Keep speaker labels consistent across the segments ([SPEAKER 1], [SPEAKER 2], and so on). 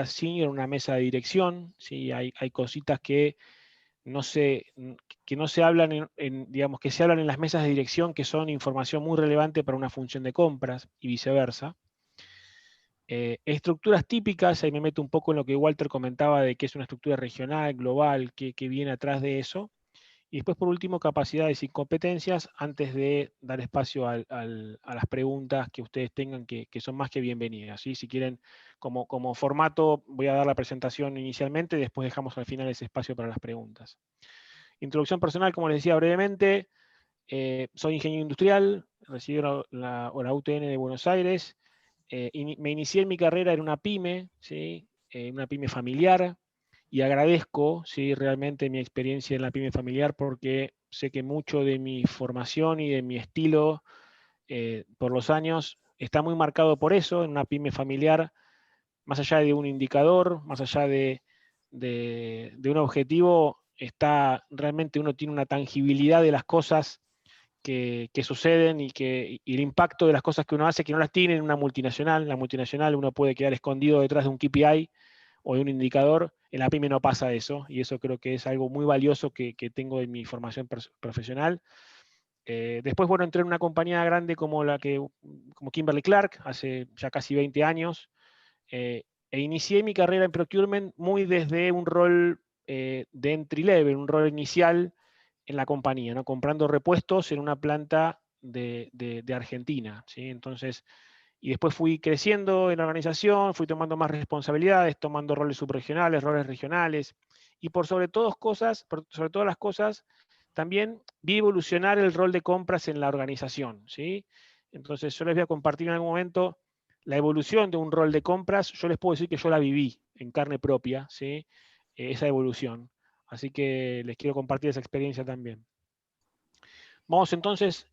[SPEAKER 1] senior en una mesa de dirección, ¿sí? Hay cositas que no se hablan digamos, que se hablan en las mesas de dirección, que son información muy relevante para una función de compras y viceversa. Estructuras típicas, ahí me meto un poco en lo que Walter comentaba de que es una estructura regional, global, que viene atrás de eso. Y después, por último, capacidades y competencias, antes de dar espacio a las preguntas que ustedes tengan, que son más que bienvenidas, ¿sí? Si quieren, como formato, voy a dar la presentación inicialmente, después dejamos al final ese espacio para las preguntas. Introducción personal, como les decía brevemente, soy ingeniero industrial, recibí la UTN de Buenos Aires, me inicié en mi carrera en una pyme, ¿sí? Una pyme familiar, y agradezco, ¿sí? Realmente mi experiencia en la pyme familiar, porque sé que mucho de mi formación y de mi estilo por los años está muy marcado por eso, en una pyme familiar, más allá de un indicador, más allá de un objetivo, está realmente uno tiene una tangibilidad de las cosas que suceden y el impacto de las cosas que uno hace que no las tiene en una multinacional. En la multinacional uno puede quedar escondido detrás de un KPI o de un indicador. En la pyme no pasa eso, y eso creo que es algo muy valioso que tengo en mi formación profesional. Después, bueno, entré en una compañía grande como Kimberly Clark, hace ya casi 20 años, e inicié mi carrera en procurement muy desde un rol de entry level, un rol inicial en la compañía, ¿no? Comprando repuestos en una planta de Argentina, ¿sí? Entonces, y después fui creciendo en la organización, fui tomando más responsabilidades, tomando roles subregionales, roles regionales, y sobre todas las cosas, también vi evolucionar el rol de compras en la organización, ¿sí? Entonces, yo les voy a compartir en algún momento la evolución de un rol de compras. Yo les puedo decir que yo la viví en carne propia, ¿sí? Esa evolución. Así que les quiero compartir esa experiencia también. Vamos entonces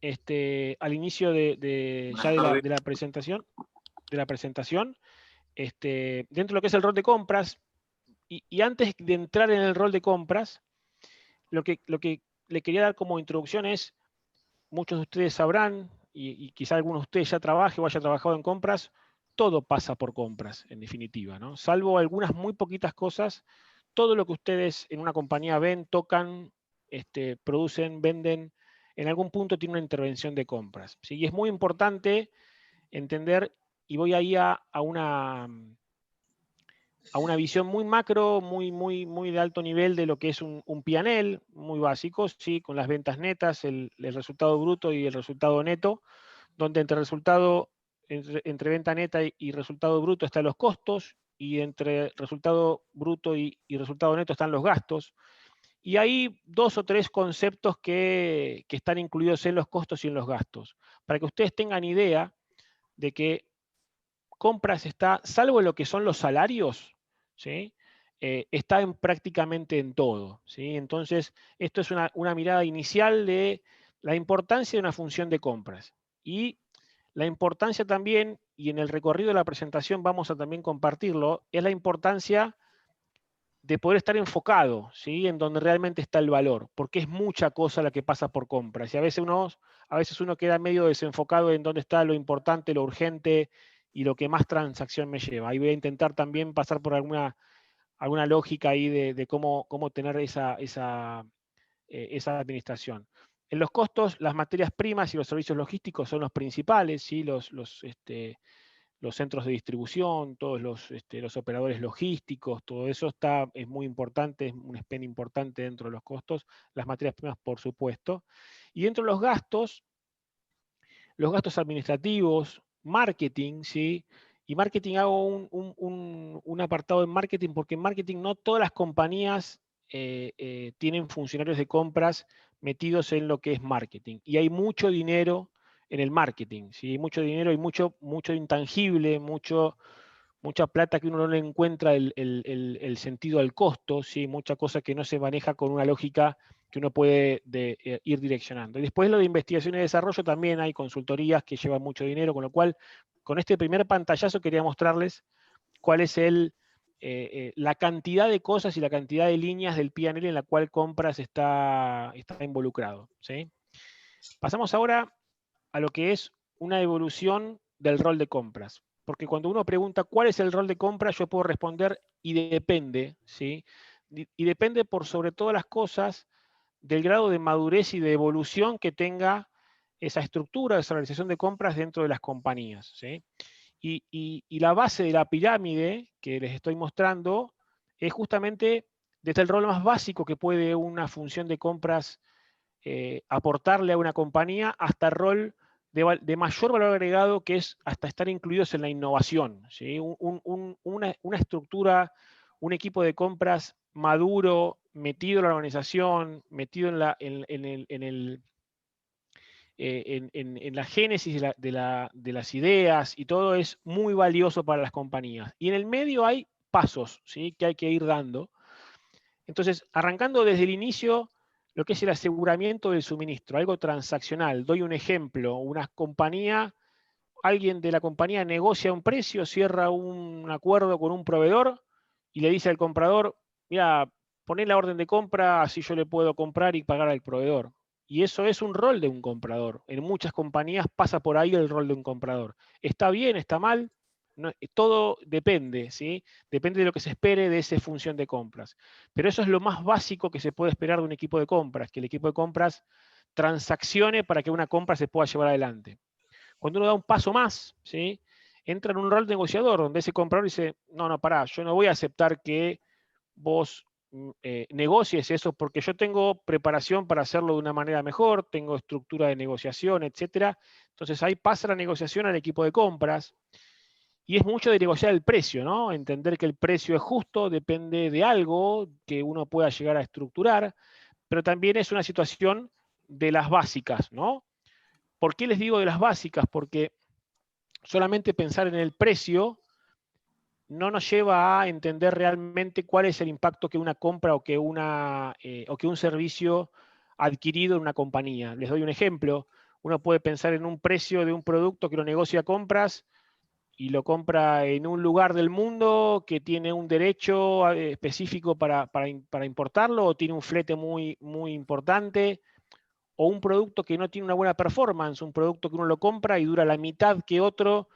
[SPEAKER 1] al inicio de la presentación. Dentro de lo que es el rol de compras, y antes de entrar en el rol de compras, lo que le quería dar como introducción es, muchos de ustedes sabrán, y quizá algunos de ustedes ya trabaje o haya trabajado en compras, todo pasa por compras, en definitiva, ¿no? Salvo algunas muy poquitas cosas, todo lo que ustedes en una compañía ven, tocan, producen, venden, en algún punto tiene una intervención de compras, ¿sí? Y es muy importante entender, y voy ahí a una visión muy macro, muy de alto nivel de lo que es un P&L, muy básico, ¿sí? Con las ventas netas, el resultado bruto y el resultado neto, donde entre venta neta y resultado bruto están los costos, y entre resultado bruto y resultado neto están los gastos. Y hay dos o tres conceptos que están incluidos en los costos y en los gastos, para que ustedes tengan idea de que compras está, salvo en lo que son los salarios, ¿sí? Está prácticamente en todo, ¿sí? Entonces, esto es una mirada inicial de la importancia de una función de compras. Y la importancia también, y en el recorrido de la presentación vamos a también compartirlo, es la importancia de poder estar enfocado, ¿sí? En donde realmente está el valor, porque es mucha cosa la que pasa por compras. Y a veces uno queda medio desenfocado en dónde está lo importante, lo urgente y lo que más transacción me lleva. Ahí voy a intentar también pasar por alguna lógica ahí de cómo tener esa administración. En los costos, las materias primas y los servicios logísticos son los principales, ¿sí? Los centros de distribución, todos los operadores logísticos, todo eso es muy importante, es un spend importante dentro de los costos, las materias primas, por supuesto. Y dentro de los gastos administrativos, marketing, ¿sí? Y marketing, hago un apartado en marketing, porque en marketing no todas las compañías tienen funcionarios de compras metidos en lo que es marketing. Y hay mucho dinero en el marketing, ¿sí? Mucho dinero y mucho intangible, mucha plata que uno no le encuentra el sentido al costo, ¿sí? Mucha cosa que no se maneja con una lógica que uno puede ir direccionando. Y después lo de investigación y desarrollo, también hay consultorías que llevan mucho dinero, con lo cual, con este primer pantallazo quería mostrarles cuál es la cantidad de cosas y la cantidad de líneas del P&L en la cual compras está involucrado, ¿sí? Pasamos ahora a lo que es una evolución del rol de compras. porque cuando uno pregunta cuál es el rol de compra, yo puedo responder y depende, ¿sí? Y depende por sobre todas las cosas del grado de madurez y de evolución que tenga esa estructura, esa organización de compras dentro de las compañías, ¿sí? Y la base de la pirámide que les estoy mostrando es justamente desde el rol más básico que puede una función de compras aportarle a una compañía hasta el rol de mayor valor agregado, que es hasta estar incluidos en la innovación, ¿sí? Una estructura, un equipo de compras maduro, metido en la organización, metido en la génesis de las ideas, y todo es muy valioso para las compañías. Y en el medio hay pasos, ¿sí?, que hay que ir dando. Entonces, arrancando desde el inicio, lo que es el aseguramiento del suministro, algo transaccional. Doy un ejemplo: una compañía, alguien de la compañía negocia un precio, cierra un acuerdo con un proveedor y le dice al comprador: mira, poné la orden de compra, así yo le puedo comprar y pagar al proveedor. Y eso es un rol de un comprador. En muchas compañías pasa por ahí el rol de un comprador. ¿Está bien? ¿Está mal? No, todo depende, ¿sí? Depende de lo que se espere de esa función de compras. Pero eso es lo más básico que se puede esperar de un equipo de compras, que el equipo de compras transaccione para que una compra se pueda llevar adelante. Cuando uno da un paso más, ¿sí?, entra en un rol negociador, donde ese comprador dice: no, pará, yo no voy a aceptar que vos negocies eso, porque yo tengo preparación para hacerlo de una manera mejor, tengo estructura de negociación, etcétera. Entonces ahí pasa la negociación al equipo de compras, y es mucho de negociar el precio, ¿no? Entender que el precio es justo, depende de algo que uno pueda llegar a estructurar, pero también es una situación de las básicas, ¿no? ¿Por qué les digo de las básicas? Porque solamente pensar en el precio no nos lleva a entender realmente cuál es el impacto que una compra o que un servicio adquirido en una compañía. Les doy un ejemplo. Uno puede pensar en un precio de un producto que lo negocia compras y lo compra en un lugar del mundo que tiene un derecho específico para importarlo, o tiene un flete muy, muy importante, o un producto que no tiene una buena performance, un producto que uno lo compra y dura la mitad que otro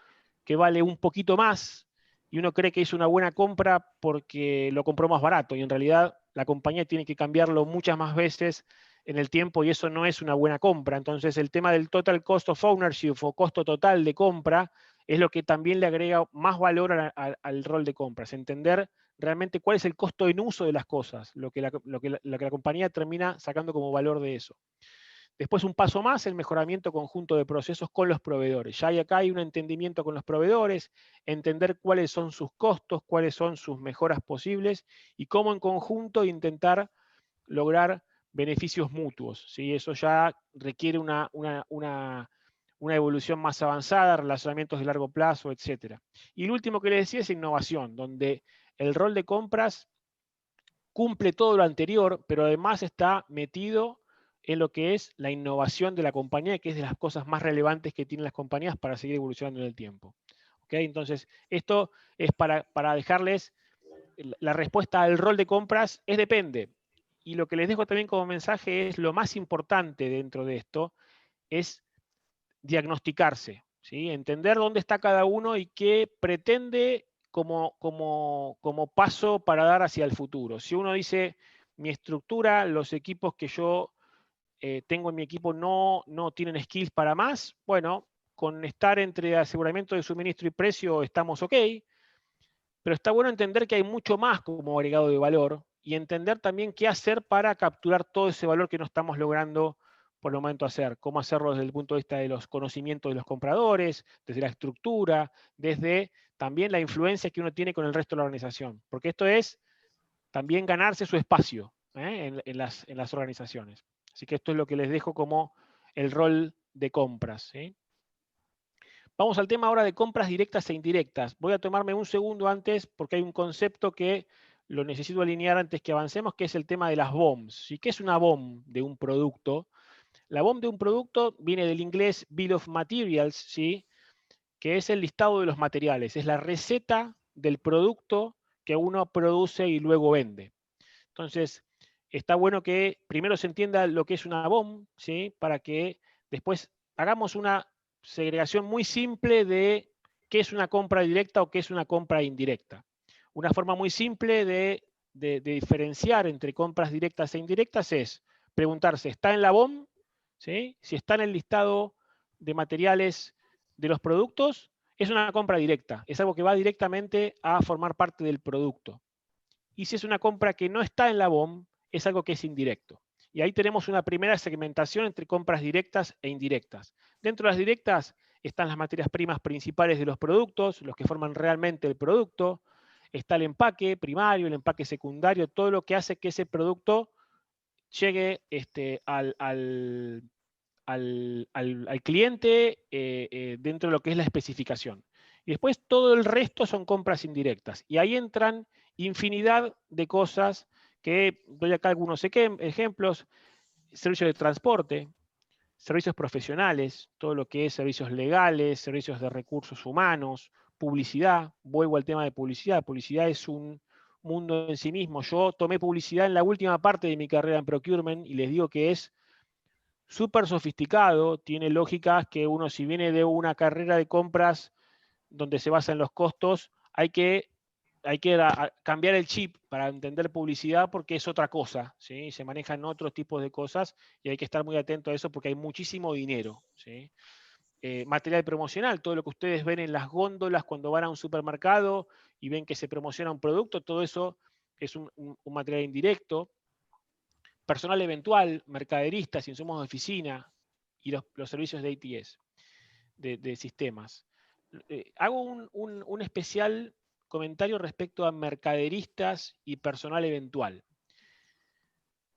[SPEAKER 1] que vale un poquito más, y uno cree que hizo una buena compra porque lo compró más barato, y en realidad la compañía tiene que cambiarlo muchas más veces en el tiempo, y eso no es una buena compra. Entonces el tema del total cost of ownership, o costo total de compra, es lo que también le agrega más valor al rol de compras. Entender realmente cuál es el costo en uso de las cosas, lo que la compañía termina sacando como valor de eso. Después, un paso más, el mejoramiento conjunto de procesos con los proveedores. Ya acá hay un entendimiento con los proveedores, entender cuáles son sus costos, cuáles son sus mejoras posibles, y cómo en conjunto intentar lograr beneficios mutuos, ¿sí? Eso ya requiere una evolución más avanzada, relacionamientos de largo plazo, etc. Y lo último que les decía es innovación, donde el rol de compras cumple todo lo anterior, pero además está metido en lo que es la innovación de la compañía, que es de las cosas más relevantes que tienen las compañías para seguir evolucionando en el tiempo. ¿Okay? Entonces, esto es para dejarles la respuesta al rol de compras: es depende. Y lo que les dejo también como mensaje es: lo más importante dentro de esto es diagnosticarse, ¿sí? Entender dónde está cada uno y qué pretende como paso para dar hacia el futuro. Si uno dice: mi estructura, los equipos que yo tengo en mi equipo no tienen skills para más, bueno, con estar entre aseguramiento de suministro y precio estamos ok, pero está bueno entender que hay mucho más como agregado de valor, y entender también qué hacer para capturar todo ese valor que no estamos logrando por el momento hacer. Cómo hacerlo desde el punto de vista de los conocimientos de los compradores, desde la estructura, desde también la influencia que uno tiene con el resto de la organización. Porque esto es también ganarse su espacio en las organizaciones. Así que esto es lo que les dejo como el rol de compras, ¿sí? Vamos al tema ahora de compras directas e indirectas. Voy a tomarme un segundo antes, porque hay un concepto que lo necesito alinear antes que avancemos, que es el tema de las BOMs. ¿Y qué es una BOM de un producto? La BOM de un producto viene del inglés Bill of Materials, ¿sí?, que es el listado de los materiales, es la receta del producto que uno produce y luego vende. Entonces, está bueno que primero se entienda lo que es una BOM, ¿sí?, para que después hagamos una segregación muy simple de qué es una compra directa o qué es una compra indirecta. Una forma muy simple de diferenciar entre compras directas e indirectas es preguntarse, ¿está en la BOM? ¿Sí? Si está en el listado de materiales de los productos, es una compra directa, es algo que va directamente a formar parte del producto. Y si es una compra que no está en la BOM, es algo que es indirecto. Y ahí tenemos una primera segmentación entre compras directas e indirectas. Dentro de las directas están las materias primas principales de los productos, los que forman realmente el producto. Está el empaque primario, el empaque secundario, todo lo que hace que ese producto llegue al cliente dentro de lo que es la especificación. Y después todo el resto son compras indirectas. Y ahí entran infinidad de cosas que doy acá algunos ejemplos: servicios de transporte, servicios profesionales, todo lo que es servicios legales, servicios de recursos humanos, publicidad. Vuelvo al tema de publicidad. Publicidad es un mundo en sí mismo. Yo tomé publicidad en la última parte de mi carrera en procurement y les digo que es súper sofisticado, tiene lógicas que uno, si viene de una carrera de compras donde se basa en los costos, hay que cambiar el chip para entender publicidad, porque es otra cosa, ¿sí? Se manejan otros tipos de cosas y hay que estar muy atento a eso porque hay muchísimo dinero, ¿sí? Material promocional, todo lo que ustedes ven en las góndolas cuando van a un supermercado y ven que se promociona un producto, todo eso es un material indirecto. Personal eventual, mercaderistas, insumos de oficina y los servicios de ATS, de sistemas. Hago un especial comentario respecto a mercaderistas y personal eventual.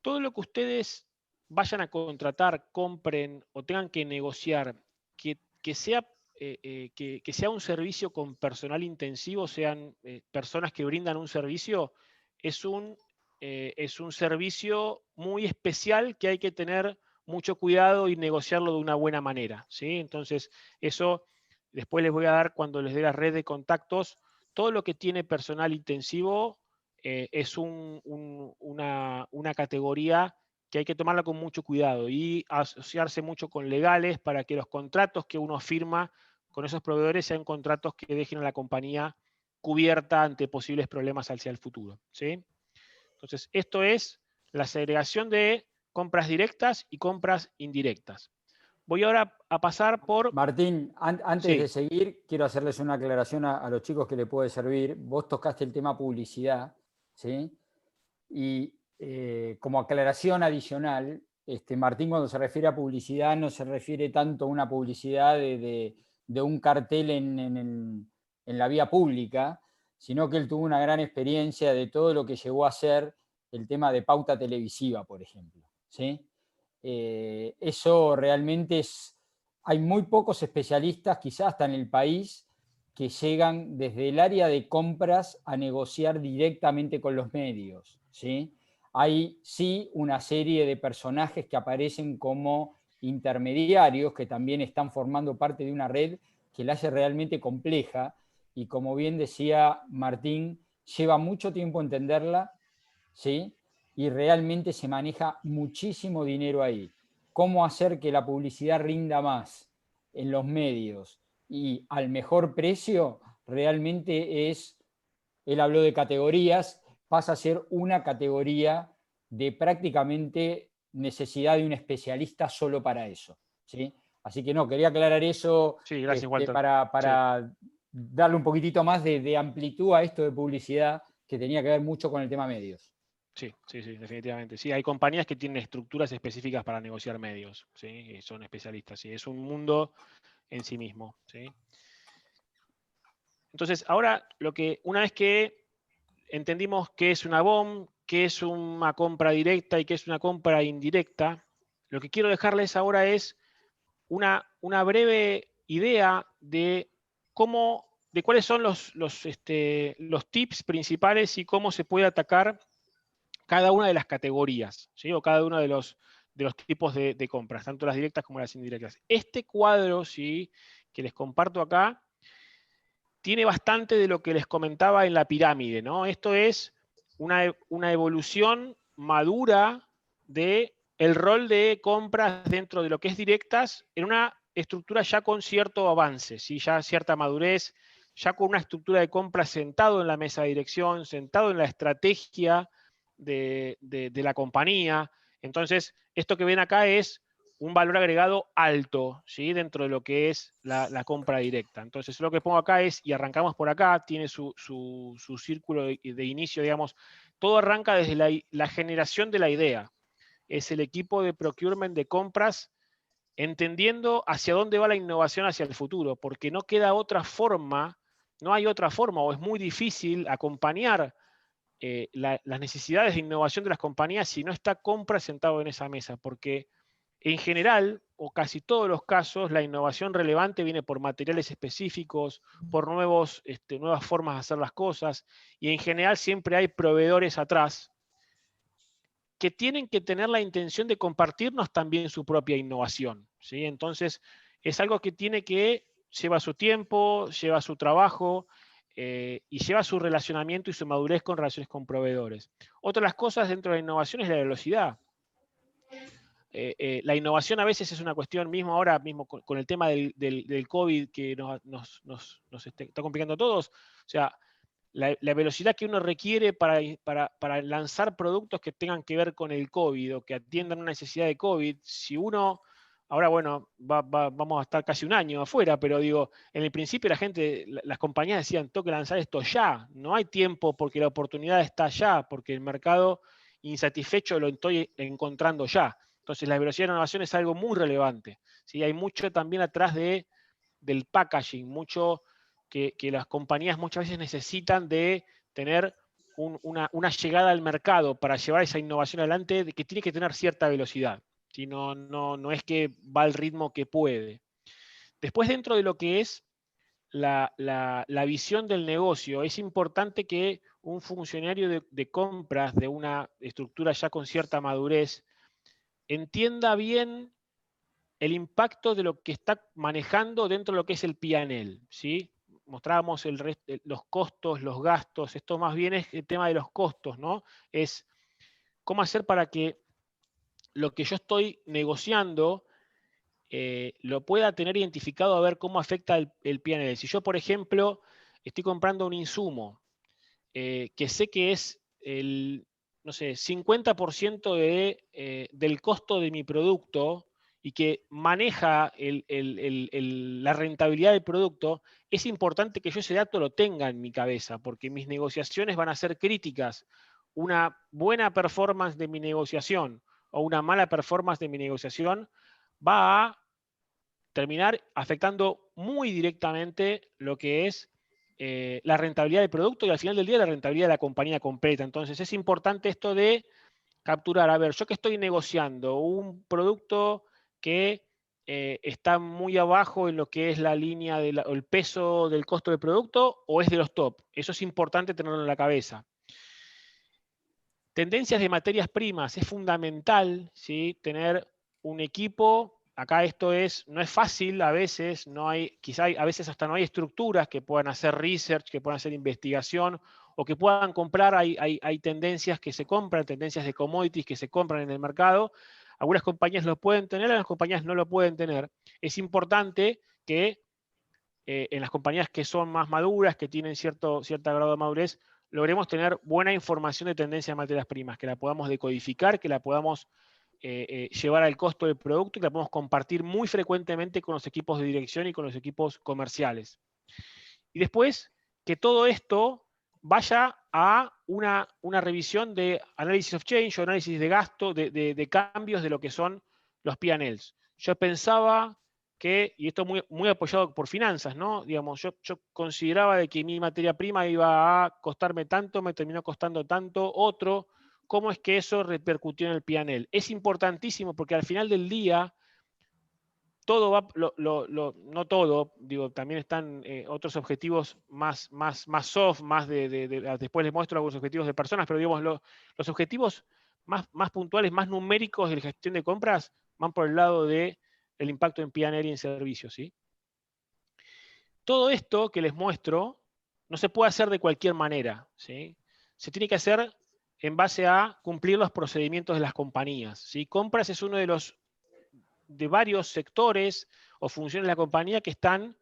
[SPEAKER 1] Todo lo que ustedes vayan a contratar, compren o tengan que negociar, que sea un servicio con personal intensivo, sean personas que brindan un servicio, es un servicio muy especial que hay que tener mucho cuidado y negociarlo de una buena manera, ¿sí? Entonces, eso después les voy a dar, cuando les dé la red de contactos, todo lo que tiene personal intensivo es una categoría que hay que tomarla con mucho cuidado y asociarse mucho con legales para que los contratos que uno firma con esos proveedores sean contratos que dejen a la compañía cubierta ante posibles problemas hacia el futuro, ¿sí? Entonces, esto es la segregación de compras directas y compras indirectas. Voy ahora a pasar por...
[SPEAKER 2] Martín, antes
[SPEAKER 1] Sí,
[SPEAKER 2] de seguir, quiero hacerles una aclaración a los chicos que le puede servir. Vos tocaste el tema publicidad, ¿sí? Y como aclaración adicional, Martín, cuando se refiere a publicidad, no se refiere tanto a una publicidad de un cartel en la vía pública, sino que él tuvo una gran experiencia de todo lo que llegó a ser el tema de pauta televisiva, por ejemplo, ¿sí? Eso realmente hay muy pocos especialistas, quizás hasta en el país, que llegan desde el área de compras a negociar directamente con los medios, ¿sí? Hay sí una serie de personajes que aparecen como intermediarios, que también están formando parte de una red que la hace realmente compleja, y como bien decía Martín, lleva mucho tiempo entenderla, ¿sí? Y realmente se maneja muchísimo dinero ahí. ¿Cómo hacer que la publicidad rinda más en los medios y al mejor precio? Realmente es, él habló de categorías, pasa a ser una categoría de prácticamente necesidad de un especialista solo para eso, ¿sí? Así que no, quería aclarar eso
[SPEAKER 1] sí, gracias, Walter. Sí,
[SPEAKER 2] para darle un poquitito más de amplitud a esto de publicidad, que tenía que ver mucho con el tema medios.
[SPEAKER 1] sí, sí, sí, definitivamente. Sí, hay compañías que tienen estructuras específicas para negociar medios, ¿sí? Y son especialistas, sí. Es un mundo en sí mismo, ¿sí? Entonces, ahora, una vez que entendimos qué es una BOM, qué es una compra directa y qué es una compra indirecta, lo que quiero dejarles ahora es una breve idea de cuáles son los tips principales y cómo se puede atacar cada una de las categorías, ¿sí? O cada uno de los tipos de compras, tanto las directas como las indirectas. Este cuadro, ¿sí?, que les comparto acá, tiene bastante de lo que les comentaba en la pirámide, ¿no? Esto es una evolución madura del rol de compras dentro de lo que es directas en una estructuras ya con cierto avance, ¿sí? Ya cierta madurez, ya con una estructura de compra sentado en la mesa de dirección, sentado en la estrategia de la compañía. Entonces, esto que ven acá es un valor agregado alto, ¿sí? Dentro de lo que es la compra directa. Entonces, lo que pongo acá es, y arrancamos por acá, tiene su círculo de inicio, digamos, todo arranca desde la generación de la idea. Es el equipo de procurement de compras entendiendo hacia dónde va la innovación hacia el futuro, porque no queda otra forma, no hay otra forma, o es muy difícil acompañar las necesidades de innovación de las compañías si no está compra sentado en esa mesa, porque en general, o casi todos los casos, la innovación relevante viene por materiales específicos, por nuevas formas de hacer las cosas, y en general siempre hay proveedores atrás que tienen que tener la intención de compartirnos también su propia innovación, ¿sí? Entonces, es algo que lleva su tiempo, lleva su trabajo y lleva su relacionamiento y su madurez con relaciones con proveedores. Otra de las cosas dentro de la innovación es la velocidad. La innovación a veces es una cuestión mismo ahora, mismo con el tema del COVID que nos está complicando a todos. O sea, la velocidad que uno requiere para lanzar productos que tengan que ver con el COVID o que atiendan una necesidad de COVID, si uno, ahora bueno, vamos a estar casi un año afuera, pero digo, en el principio las compañías decían, tengo que lanzar esto ya, no hay tiempo porque la oportunidad está ya, porque el mercado insatisfecho lo estoy encontrando ya. Entonces la velocidad de innovación es algo muy relevante, ¿sí? Hay mucho también atrás del packaging, mucho que las compañías muchas veces necesitan de tener una llegada al mercado para llevar esa innovación adelante que tiene que tener cierta velocidad. ¿Sí? No es que va al ritmo que puede. Después, dentro de lo que es la visión del negocio, es importante que un funcionario de compras de una estructura ya con cierta madurez entienda bien el impacto de lo que está manejando dentro de lo que es el P&L, ¿sí? Mostrábamos los costos, los gastos, esto más bien es el tema de los costos, ¿no? Es cómo hacer para que lo que yo estoy negociando lo pueda tener identificado a ver cómo afecta el P&L. Si yo, por ejemplo, estoy comprando un insumo que sé que es el, no sé, 50% del costo de mi producto y que maneja la rentabilidad del producto, es importante que yo ese dato lo tenga en mi cabeza, porque mis negociaciones van a ser críticas. Una buena performance de mi negociación o una mala performance de mi negociación va a terminar afectando muy directamente lo que es la rentabilidad del producto y al final del día la rentabilidad de la compañía completa. Entonces es importante esto de capturar, a ver, yo que estoy negociando un producto que está muy abajo en lo que es la línea o el peso del costo del producto o es de los top. Eso es importante tenerlo en la cabeza. Tendencias de materias primas, es fundamental, ¿sí? Tener un equipo. Acá no es fácil a veces, a veces hasta no hay estructuras que puedan hacer research, que puedan hacer investigación o que puedan comprar. Hay tendencias que se compran, tendencias de commodities que se compran en el mercado. Algunas compañías lo pueden tener, algunas compañías no lo pueden tener. Es importante que en las compañías que son más maduras, que tienen cierto grado de madurez, logremos tener buena información de tendencia de materias primas, que la podamos decodificar, que la podamos llevar al costo del producto y que la podamos compartir muy frecuentemente con los equipos de dirección y con los equipos comerciales. Y después, que todo esto vaya a una revisión de análisis of change o análisis de gasto, de cambios de lo que son los P&Ls. Yo pensaba y esto muy apoyado por finanzas, ¿no? Digamos, yo consideraba de que mi materia prima iba a costarme tanto, me terminó costando tanto, otro. ¿Cómo es que eso repercutió en el P&L? Es importantísimo porque al final del día, todo va, no todo, digo, también están otros objetivos más soft, después les muestro algunos objetivos de personas, pero digamos, los objetivos más puntuales, más numéricos de la gestión de compras van por el lado del impacto en P&L y en servicios, ¿sí? Todo esto que les muestro no se puede hacer de cualquier manera, ¿sí? Se tiene que hacer en base a cumplir los procedimientos de las compañías, ¿sí? Compras es uno de varios sectores o funciones de la compañía que están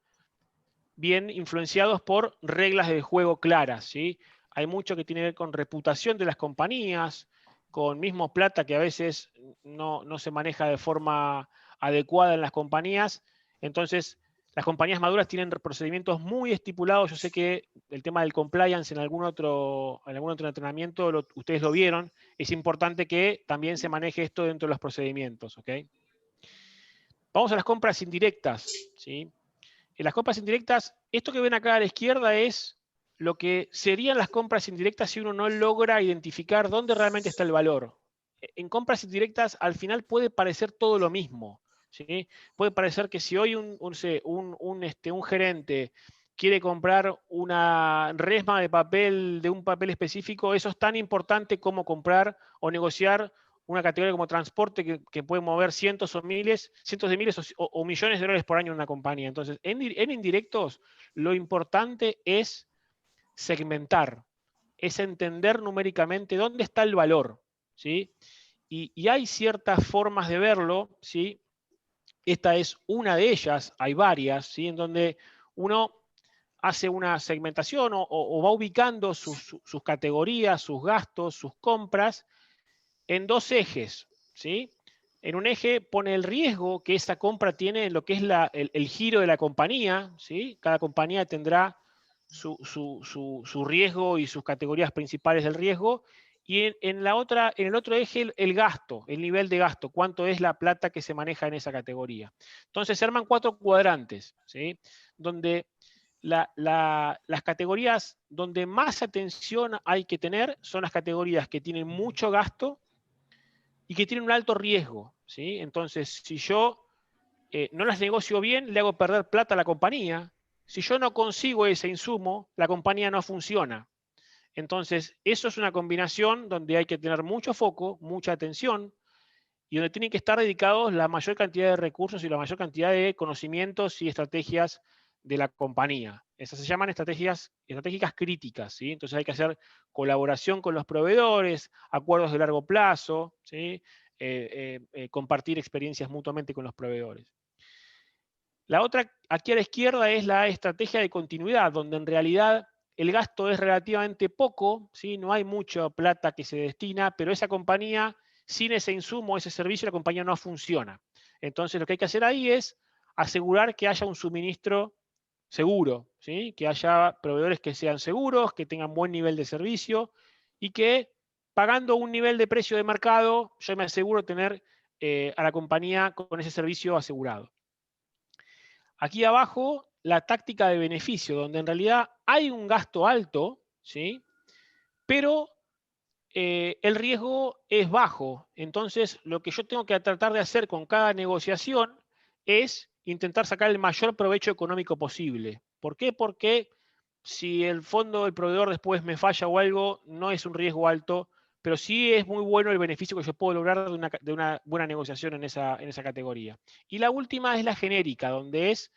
[SPEAKER 1] bien influenciados por reglas de juego claras, ¿sí? Hay mucho que tiene que ver con reputación de las compañías, con mismo plata que a veces no se maneja de forma adecuada en las compañías. Entonces, las compañías maduras tienen procedimientos muy estipulados. Yo sé que el tema del compliance en algún otro entrenamiento ustedes lo vieron. Es importante que también se maneje esto dentro de los procedimientos, ¿ok? Vamos a las compras indirectas, ¿sí? En las compras indirectas, esto que ven acá a la izquierda es lo que serían las compras indirectas si uno no logra identificar dónde realmente está el valor. En compras indirectas, al final puede parecer todo lo mismo, ¿sí? Puede parecer que si hoy un gerente quiere comprar una resma de papel, de un papel específico, eso es tan importante como comprar o negociar una categoría como transporte que puede mover cientos de miles o millones de dólares por año en una compañía. Entonces, en indirectos, lo importante es segmentar, es entender numéricamente dónde está el valor, ¿sí? Y hay ciertas formas de verlo, ¿sí? Esta es una de ellas, hay varias, ¿sí? En donde uno hace una segmentación o va ubicando sus categorías, sus gastos, sus compras, en dos ejes, ¿sí? En un eje pone el riesgo que esa compra tiene en lo que es el giro de la compañía, ¿sí? Cada compañía tendrá su riesgo y sus categorías principales del riesgo. Y en el otro eje, el gasto, el nivel de gasto, cuánto es la plata que se maneja en esa categoría. Entonces se arman 4 cuadrantes, ¿sí? Donde las categorías donde más atención hay que tener son las categorías que tienen mucho gasto y que tienen un alto riesgo, ¿sí? Entonces, si yo no las negocio bien, le hago perder plata a la compañía. Si yo no consigo ese insumo, la compañía no funciona. Entonces, eso es una combinación donde hay que tener mucho foco, mucha atención, y donde tienen que estar dedicados la mayor cantidad de recursos y la mayor cantidad de conocimientos y estrategias de la compañía. Esas se llaman estratégicas críticas, ¿sí? Entonces hay que hacer colaboración con los proveedores, acuerdos de largo plazo, ¿sí? Compartir experiencias mutuamente con los proveedores. La otra, aquí a la izquierda, es la estrategia de continuidad, donde en realidad el gasto es relativamente poco, ¿sí? No hay mucha plata que se destina, pero esa compañía, sin ese insumo, ese servicio, la compañía no funciona. Entonces lo que hay que hacer ahí es asegurar que haya un suministro seguro, ¿sí? Que haya proveedores que sean seguros, que tengan buen nivel de servicio y que pagando un nivel de precio de mercado, yo me aseguro tener a la compañía con ese servicio asegurado. Aquí abajo, la táctica de beneficio, donde en realidad hay un gasto alto, ¿sí? Pero el riesgo es bajo. Entonces, lo que yo tengo que tratar de hacer con cada negociación es intentar sacar el mayor provecho económico posible. ¿Por qué? Porque si el fondo del proveedor después me falla o algo, no es un riesgo alto, pero sí es muy bueno el beneficio que yo puedo lograr de una buena negociación en esa categoría. Y la última es la genérica, donde es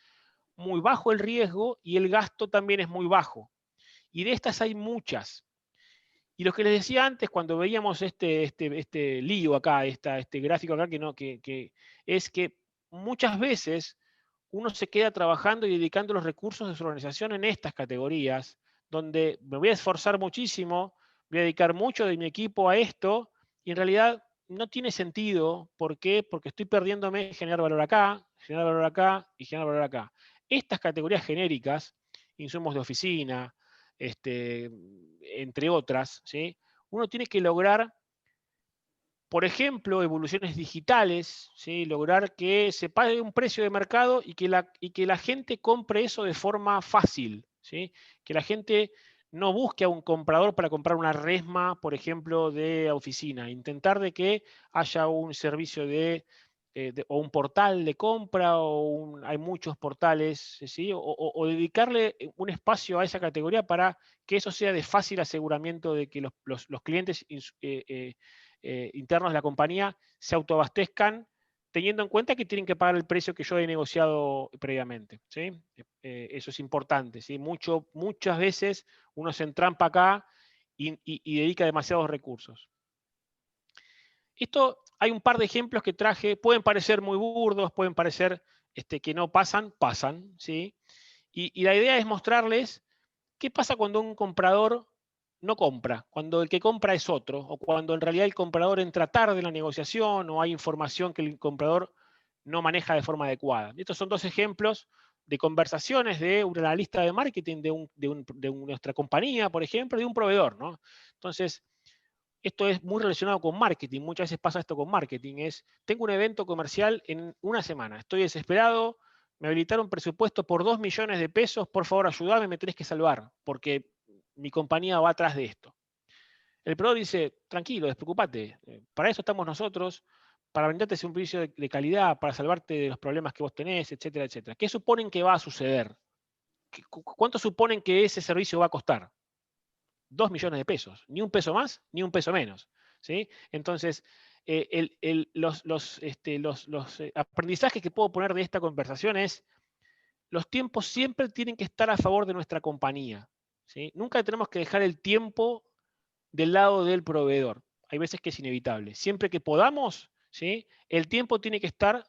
[SPEAKER 1] muy bajo el riesgo y el gasto también es muy bajo. Y de estas hay muchas. Y lo que les decía antes, cuando veíamos este lío acá, este gráfico acá, que es que muchas veces uno se queda trabajando y dedicando los recursos de su organización en estas categorías, donde me voy a esforzar muchísimo, voy a dedicar mucho de mi equipo a esto, y en realidad no tiene sentido. ¿Por qué? Porque estoy perdiéndome generar valor acá, generar valor acá y generar valor acá. Estas categorías genéricas, insumos de oficina, entre otras, ¿sí? Uno tiene que lograr, por ejemplo, evoluciones digitales, ¿sí? Lograr que se pague un precio de mercado y que la gente compre eso de forma fácil, ¿sí? Que la gente no busque a un comprador para comprar una resma, por ejemplo, de oficina. Intentar de que haya un servicio o un portal de compra, hay muchos portales, ¿sí? O dedicarle un espacio a esa categoría para que eso sea de fácil aseguramiento de que los clientes internos de la compañía se autoabastezcan, teniendo en cuenta que tienen que pagar el precio que yo he negociado previamente, ¿sí? Eso es importante, ¿sí? Muchas veces uno se entrampa acá y dedica demasiados recursos. Esto, hay un par de ejemplos que traje, pueden parecer muy burdos, pueden parecer que no pasan, pasan, ¿sí? Y la idea es mostrarles qué pasa cuando un comprador no compra, cuando el que compra es otro, o cuando en realidad el comprador entra tarde en la negociación, o hay información que el comprador no maneja de forma adecuada. Estos son dos ejemplos de conversaciones de un analista de marketing de nuestra compañía, por ejemplo, de un proveedor, ¿no? Entonces, esto es muy relacionado con marketing. Muchas veces pasa esto con marketing. Tengo un evento comercial en una semana. Estoy desesperado. Me habilitaron presupuesto por 2 millones de pesos. Por favor, ayúdame, me tenés que salvar, porque mi compañía va atrás de esto. El proveedor dice, tranquilo, despreocupate. Para eso estamos nosotros, para brindarte ese servicio de calidad, para salvarte de los problemas que vos tenés, etcétera, etcétera. ¿Qué suponen que va a suceder? ¿Cuánto suponen que ese servicio va a costar? 2 millones de pesos, ni un peso más, ni un peso menos. ¿Sí? Entonces, los aprendizajes que puedo poner de esta conversación es, los tiempos siempre tienen que estar a favor de nuestra compañía. ¿Sí? Nunca tenemos que dejar el tiempo del lado del proveedor. Hay veces que es inevitable. Siempre que podamos, ¿sí? El tiempo tiene que estar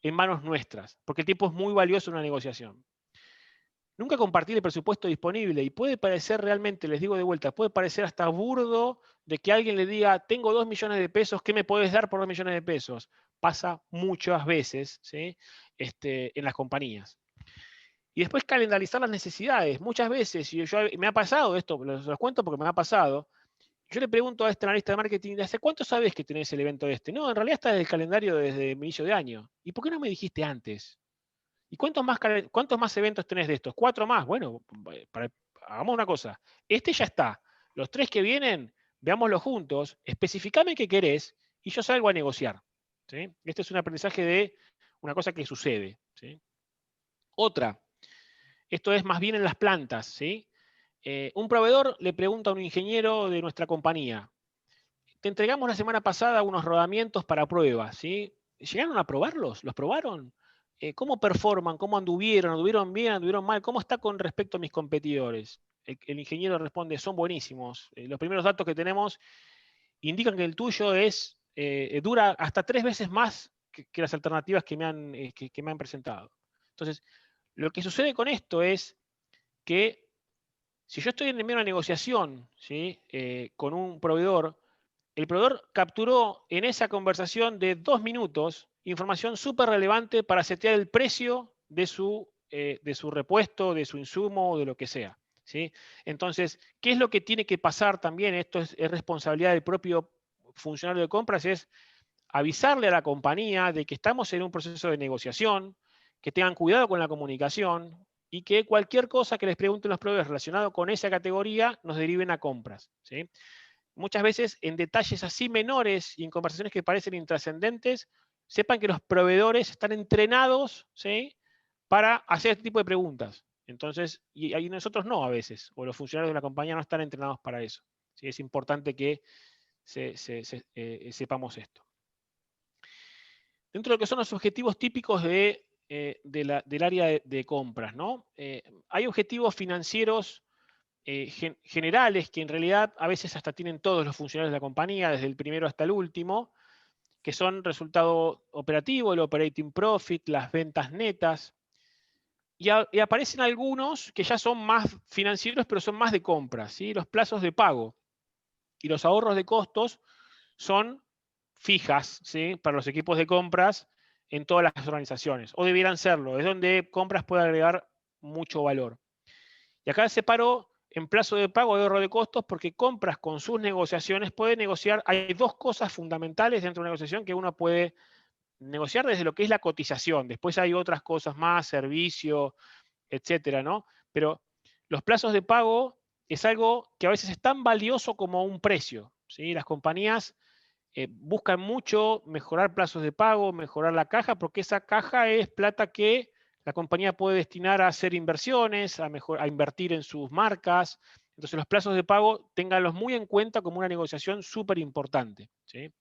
[SPEAKER 1] en manos nuestras, porque el tiempo es muy valioso en una negociación. Nunca compartir el presupuesto disponible, y puede parecer realmente, les digo de vuelta, puede parecer hasta burdo de que alguien le diga, tengo 2 millones de pesos, ¿qué me puedes dar por 2 millones de pesos? Pasa muchas veces, ¿sí? En las compañías. Y después calendarizar las necesidades. Muchas veces, y me ha pasado esto, los cuento porque me ha pasado, yo le pregunto a este analista de marketing, ¿hace cuánto sabes que tenés el evento este? No, en realidad está en el calendario desde el inicio de año. ¿Y por qué no me dijiste antes? ¿Y cuántos más eventos tenés de estos? 4 más. Bueno, hagamos una cosa. Este ya está. Los 3 que vienen, veámoslo juntos, especificame qué querés y yo salgo a negociar. ¿Sí? Este es un aprendizaje de una cosa que sucede. ¿Sí? Otra, esto es más bien en las plantas. ¿Sí? Un proveedor le pregunta a un ingeniero de nuestra compañía, te entregamos la semana pasada unos rodamientos para pruebas, ¿sí? ¿Llegaron a probarlos? ¿Los probaron? ¿Cómo performan? ¿Cómo anduvieron? ¿Anduvieron bien? ¿Anduvieron mal? ¿Cómo está con respecto a mis competidores? El ingeniero responde, son buenísimos. Los primeros datos que tenemos indican que el tuyo dura hasta 3 veces más que las alternativas que me han presentado. Entonces, lo que sucede con esto es que si yo estoy en medio de una negociación, ¿sí? Con un proveedor, el proveedor capturó en esa conversación de 2 minutos información súper relevante para setear el precio de su repuesto, de su insumo o de lo que sea. ¿Sí? Entonces, ¿qué es lo que tiene que pasar también? Esto es responsabilidad del propio funcionario de compras, es avisarle a la compañía de que estamos en un proceso de negociación, que tengan cuidado con la comunicación y que cualquier cosa que les pregunten los proveedores relacionado con esa categoría nos deriven a compras. ¿Sí? Muchas veces en detalles así menores y en conversaciones que parecen intrascendentes, sepan que los proveedores están entrenados, ¿sí? Para hacer este tipo de preguntas. Entonces, y nosotros no a veces, o los funcionarios de la compañía no están entrenados para eso. ¿Sí? Es importante que sepamos esto. Dentro de lo que son los objetivos típicos del área de compras, ¿no? Hay objetivos financieros generales que en realidad a veces hasta tienen todos los funcionarios de la compañía, desde el primero hasta el último, que son resultado operativo, el operating profit, las ventas netas, y aparecen algunos que ya son más financieros, pero son más de compras, ¿sí? Los plazos de pago y los ahorros de costos son fijas, ¿sí? Para los equipos de compras en todas las organizaciones, o debieran serlo, es donde compras puede agregar mucho valor. Y acá separo en plazo de pago y ahorro de costos porque compras con sus negociaciones puede negociar. Hay 2 cosas fundamentales dentro de una negociación que uno puede negociar desde lo que es la cotización. Después hay otras cosas más, servicio, etcétera, ¿no? Pero los plazos de pago es algo que a veces es tan valioso como un precio, ¿sí? Las compañías buscan mucho mejorar plazos de pago, mejorar la caja, porque esa caja es plata que la compañía puede destinar a hacer inversiones, a invertir en sus marcas. Entonces los plazos de pago, ténganlos muy en cuenta como una negociación súper importante. ¿Sí?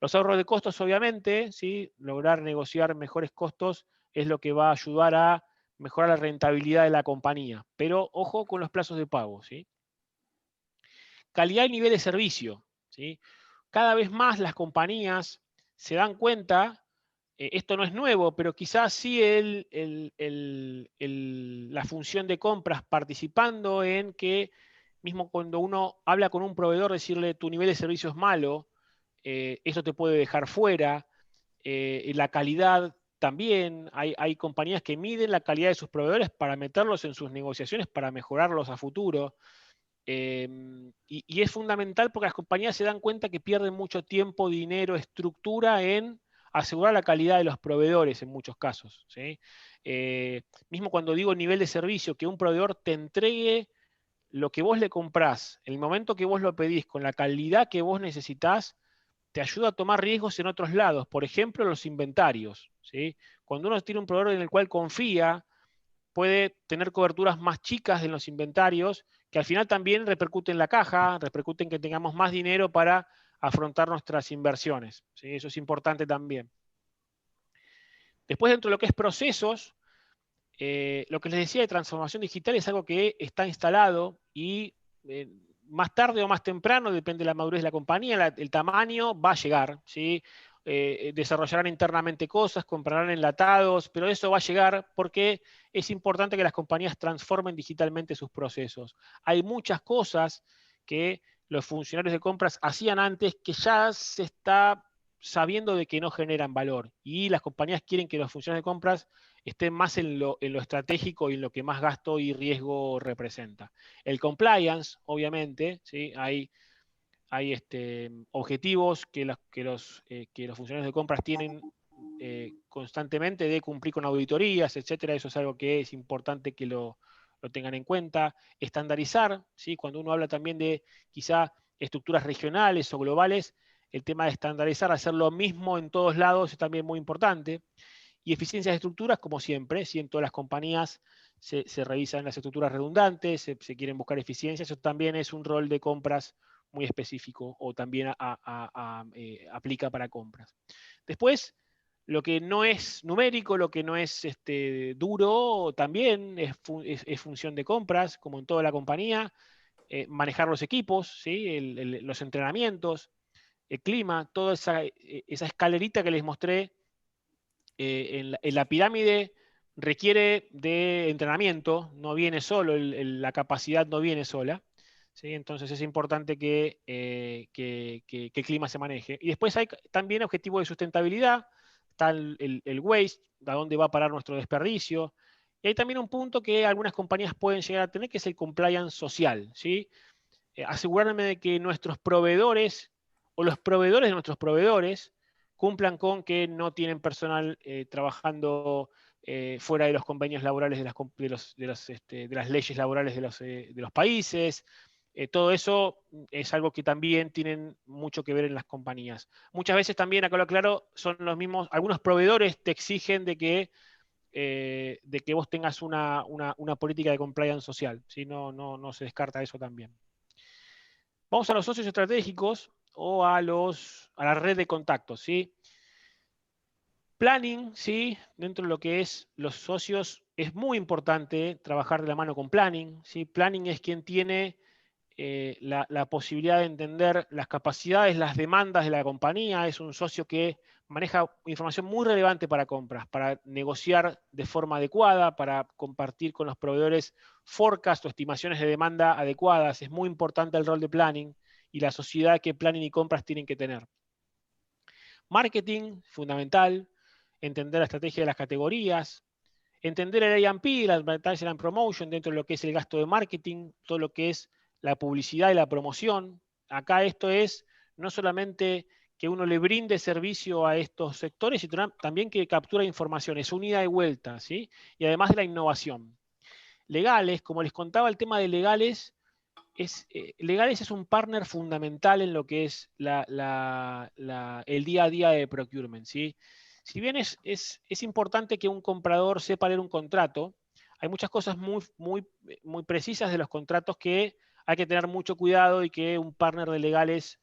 [SPEAKER 1] Los ahorros de costos, obviamente, ¿sí? Lograr negociar mejores costos es lo que va a ayudar a mejorar la rentabilidad de la compañía. Pero ojo con los plazos de pago. ¿Sí? Calidad y nivel de servicio. ¿Sí? Cada vez más las compañías se dan cuenta Esto no es nuevo, pero quizás sí la función de compras participando en que, mismo cuando uno habla con un proveedor, decirle tu nivel de servicio es malo, eso te puede dejar fuera. La calidad también, hay compañías que miden la calidad de sus proveedores para meterlos en sus negociaciones, para mejorarlos a futuro. Y es fundamental porque las compañías se dan cuenta que pierden mucho tiempo, dinero, estructura en asegurar la calidad de los proveedores en muchos casos, ¿sí? Mismo cuando digo nivel de servicio, que un proveedor te entregue lo que vos le comprás, el momento que vos lo pedís, con la calidad que vos necesitás, te ayuda a tomar riesgos en otros lados. Por ejemplo, los inventarios, ¿sí? Cuando uno tiene un proveedor en el cual confía, puede tener coberturas más chicas en los inventarios, que al final también repercuten en la caja, repercuten en que tengamos más dinero para afrontar nuestras inversiones, ¿sí? Eso es importante también. Después, dentro de lo que es procesos, lo que les decía de transformación digital es algo que está instalado y más tarde o más temprano, depende de la madurez de la compañía, el tamaño va a llegar, ¿sí? Desarrollarán internamente cosas, comprarán enlatados, pero eso va a llegar porque es importante que las compañías transformen digitalmente sus procesos. Hay muchas cosas que los funcionarios de compras hacían antes que ya se está sabiendo de que no generan valor, y las compañías quieren que los funcionarios de compras estén más en lo estratégico y en lo que más gasto y riesgo representa. El compliance, obviamente, ¿sí? Hay objetivos que los funcionarios de compras tienen constantemente, de cumplir con auditorías, etcétera. Eso es algo que es importante que lo tengan en cuenta. Estandarizar, ¿sí? Cuando uno habla también de quizá estructuras regionales o globales, el tema de estandarizar, hacer lo mismo en todos lados es también muy importante. Y eficiencias de estructuras, como siempre, si en todas las compañías se revisan las estructuras redundantes, se quieren buscar eficiencias, eso también es un rol de compras muy específico, o también aplica para compras. Después, lo que no es numérico, lo que no es duro, también es función de compras, como en toda la compañía. Manejar los equipos, ¿sí? Los entrenamientos, el clima, toda esa escalerita que les mostré en la pirámide requiere de entrenamiento, no viene solo, la capacidad no viene sola, ¿sí? Entonces es importante que el clima se maneje. Y después hay también objetivos de sustentabilidad, está el waste, a dónde va a parar nuestro desperdicio. Y hay también un punto que algunas compañías pueden llegar a tener, que es el compliance social, ¿sí? Asegurarme de que nuestros proveedores o los proveedores de nuestros proveedores cumplan con que no tienen personal trabajando fuera de los convenios laborales de las leyes laborales de los países. Todo eso es algo que también tienen mucho que ver en las compañías. Muchas veces también, acá lo aclaro, son los mismos, algunos proveedores te exigen de que vos tengas una política de compliance social, ¿sí? No se descarta eso también. Vamos a los socios estratégicos o a la red de contactos, ¿sí? Planning, ¿sí? Dentro de lo que es los socios, es muy importante trabajar de la mano con planning, ¿sí? Planning es quien tiene la posibilidad de entender las capacidades, las demandas de la compañía. Es un socio que maneja información muy relevante para compras, para negociar de forma adecuada, para compartir con los proveedores forecast o estimaciones de demanda adecuadas. Es muy importante el rol de planning y la sociedad que planning y compras tienen que tener. Marketing, fundamental. Entender la estrategia de las categorías. Entender el A&P, la Advertising and Promotion, dentro de lo que es el gasto de marketing, todo lo que es la publicidad y la promoción. Acá esto es no solamente que uno le brinde servicio a estos sectores, sino también que captura información, es un ida y vuelta, ¿sí? Y además de la innovación. Legales, como les contaba, el tema de legales es un partner fundamental en lo que es el día a día de procurement, ¿sí? Si bien es importante que un comprador sepa leer un contrato, hay muchas cosas muy precisas de los contratos que hay que tener mucho cuidado, y que un partner de legales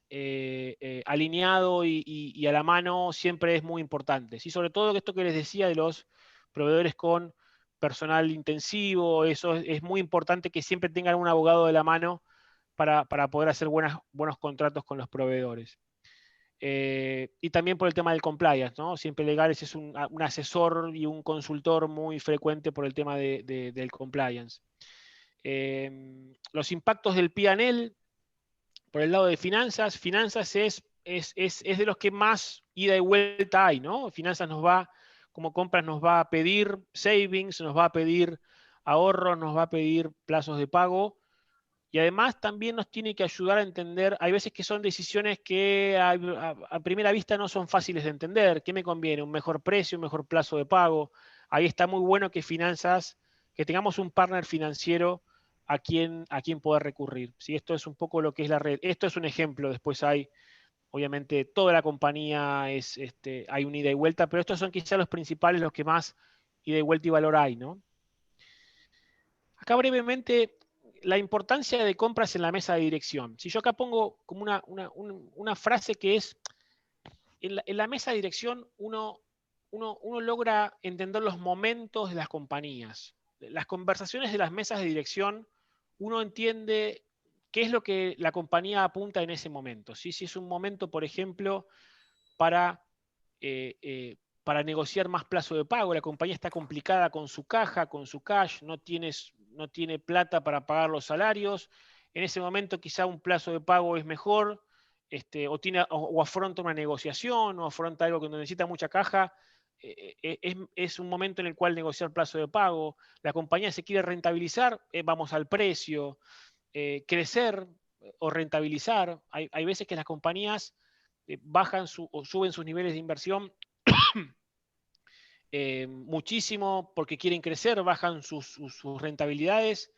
[SPEAKER 1] alineado y a la mano siempre es muy importante, ¿sí? Sobre todo esto que les decía de los proveedores con personal intensivo, eso es muy importante que siempre tengan un abogado de la mano para poder hacer buenos contratos con los proveedores. Y también por el tema del compliance, ¿no? Siempre Legales es un asesor y un consultor muy frecuente por el tema del compliance. Los impactos del P&L, por el lado de finanzas, finanzas es de los que más ida y vuelta hay, ¿no? Finanzas como compras nos va a pedir savings, nos va a pedir ahorros, nos va a pedir plazos de pago. Y además también nos tiene que ayudar a entender, hay veces que son decisiones que a primera vista no son fáciles de entender. ¿Qué me conviene? ¿Un mejor precio, un mejor plazo de pago? Ahí está muy bueno que finanzas, que tengamos un partner financiero a quien poder recurrir. ¿Sí? Esto es un poco lo que es la red. Esto es un ejemplo, después hay, obviamente, toda la compañía hay un ida y vuelta, pero estos son quizás los principales, los que más ida y vuelta y valor hay, ¿no? Acá brevemente, la importancia de compras en la mesa de dirección. Si yo acá pongo como una frase que es, en la mesa de dirección uno logra entender los momentos de las compañías. Las conversaciones de las mesas de dirección, uno entiende qué es lo que la compañía apunta en ese momento. ¿Sí? Si es un momento, por ejemplo, para negociar más plazo de pago, la compañía está complicada con su caja, con su cash, no tiene plata para pagar los salarios, en ese momento quizá un plazo de pago es mejor, o afronta una negociación, o afronta algo que necesita mucha caja, es un momento en el cual negociar plazo de pago, la compañía se quiere rentabilizar, vamos al precio, crecer o rentabilizar. Hay veces que las compañías bajan o suben sus niveles de inversión muchísimo porque quieren crecer, bajan sus rentabilidades,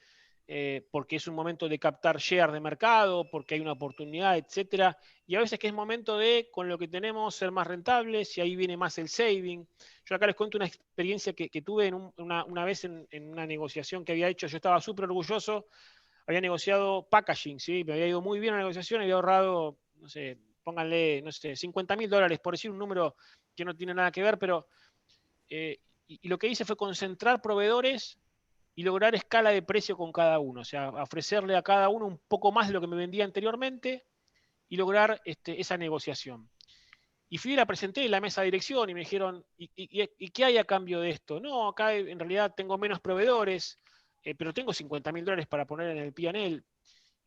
[SPEAKER 1] porque es un momento de captar share de mercado, porque hay una oportunidad, etcétera. Y a veces que es momento de, con lo que tenemos, ser más rentables, y ahí viene más el saving. Yo acá les cuento una experiencia que tuve una vez en una negociación que había hecho. Yo estaba súper orgulloso, había negociado packaging, ¿sí? Me había ido muy bien la negociación, había ahorrado, no sé, pónganle, no sé, $50.000, por decir un número que no tiene nada que ver, pero y lo que hice fue concentrar proveedores y lograr escala de precio con cada uno, o sea, ofrecerle a cada uno un poco más de lo que me vendía anteriormente y lograr esa negociación. Y fui y la presenté en la mesa de dirección y me dijeron, ¿y qué hay a cambio de esto? No, acá en realidad tengo menos proveedores, pero tengo $50.000 para poner en el P&L.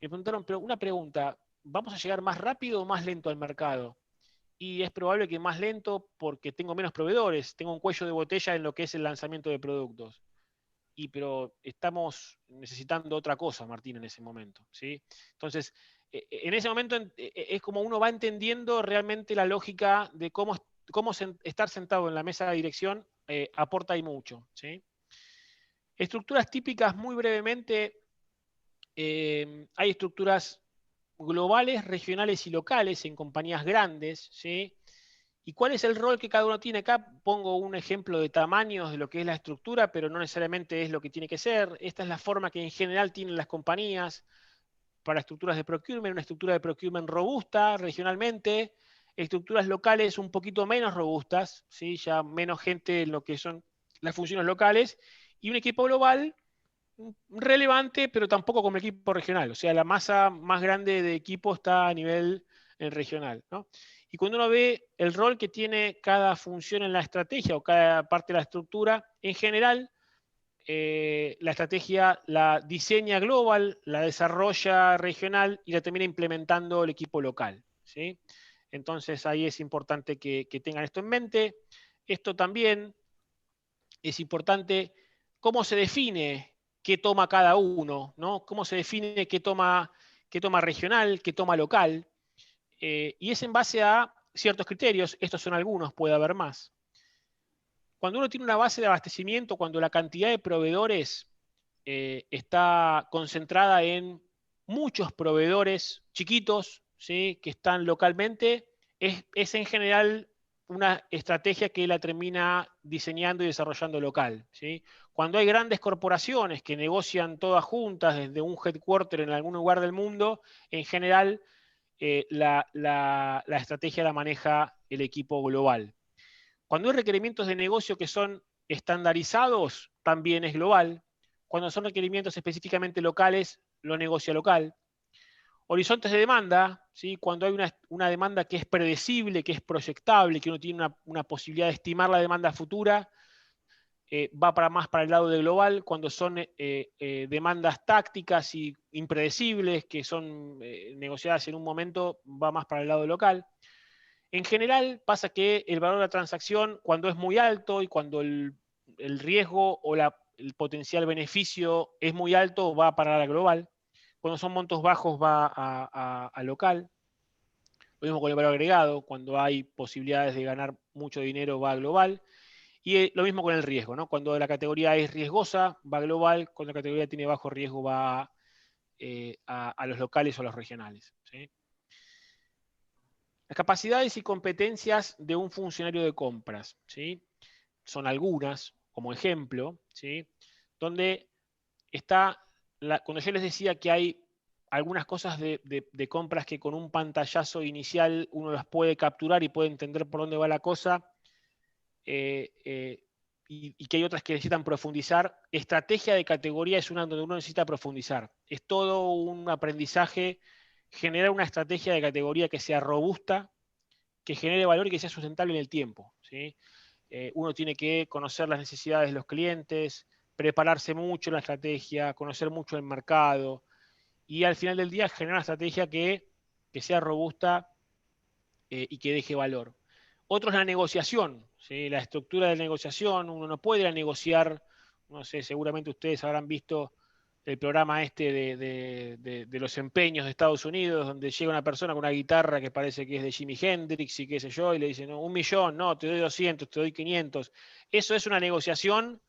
[SPEAKER 1] Me preguntaron, pero una pregunta, ¿vamos a llegar más rápido o más lento al mercado? Y es probable que más lento porque tengo menos proveedores, tengo un cuello de botella en lo que es el lanzamiento de productos. Pero estamos necesitando otra cosa, Martín, en ese momento, ¿sí? Entonces, en ese momento es como uno va entendiendo realmente la lógica de cómo estar sentado en la mesa de dirección aporta y mucho, ¿sí? Estructuras típicas, muy brevemente, hay estructuras globales, regionales y locales en compañías grandes, ¿sí? ¿Y cuál es el rol que cada uno tiene? Acá pongo un ejemplo de tamaños de lo que es la estructura, pero no necesariamente es lo que tiene que ser. Esta es la forma que en general tienen las compañías para estructuras de procurement, una estructura de procurement robusta regionalmente, estructuras locales un poquito menos robustas, ¿sí? Ya menos gente en lo que son las funciones locales, y un equipo global relevante, pero tampoco como equipo regional. O sea, la masa más grande de equipo está a nivel regional, ¿no? Y cuando uno ve el rol que tiene cada función en la estrategia o cada parte de la estructura, en general, la estrategia la diseña global, la desarrolla regional y la termina implementando el equipo local, ¿sí? Entonces ahí es importante que tengan esto en mente. Esto también es importante, cómo se define qué toma cada uno, ¿no? Cómo se define qué toma regional, qué toma local, y es en base a ciertos criterios, estos son algunos, puede haber más. Cuando uno tiene una base de abastecimiento, cuando la cantidad de proveedores está concentrada en muchos proveedores chiquitos, ¿sí? Que están localmente, es en general una estrategia que la termina diseñando y desarrollando local, ¿sí? Cuando hay grandes corporaciones que negocian todas juntas desde un headquarter en algún lugar del mundo, en general la estrategia la maneja el equipo global. Cuando hay requerimientos de negocio que son estandarizados, también es global. Cuando son requerimientos específicamente locales, lo negocia local. Horizontes de demanda, ¿sí? Cuando hay una demanda que es predecible, que es proyectable, que uno tiene una posibilidad de estimar la demanda futura, va más para el lado de global. Cuando son demandas tácticas y impredecibles, que son negociadas en un momento, va más para el lado local. En general pasa que el valor de la transacción, cuando es muy alto y cuando el riesgo o el potencial beneficio es muy alto, va para la global. Cuando son montos bajos va a local. Lo mismo con el valor agregado, cuando hay posibilidades de ganar mucho dinero va a global. Y lo mismo con el riesgo, ¿no? Cuando la categoría es riesgosa, va global; cuando la categoría tiene bajo riesgo, va a los locales o a los regionales, ¿sí? Las capacidades y competencias de un funcionario de compras, ¿sí? Son algunas, como ejemplo, ¿sí? Donde está, cuando yo les decía que hay algunas cosas de compras que con un pantallazo inicial uno las puede capturar y puede entender por dónde va la cosa, y que hay otras que necesitan profundizar. Estrategia de categoría es una donde uno necesita profundizar. Es todo un aprendizaje, generar una estrategia de categoría que sea robusta, que genere valor y que sea sustentable en el tiempo, ¿sí? Uno tiene que conocer las necesidades de los clientes, prepararse mucho en la estrategia, conocer mucho el mercado y al final del día generar una estrategia que sea robusta y que deje valor. Otro es la negociación, ¿sí? La estructura de negociación. Uno no puede ir a negociar, no sé, seguramente ustedes habrán visto el programa este de los empeños de Estados Unidos, donde llega una persona con una guitarra que parece que es de Jimi Hendrix y qué sé yo, y le dice, no, 1.000.000, no, te doy 200, te doy 500. Eso es una negociación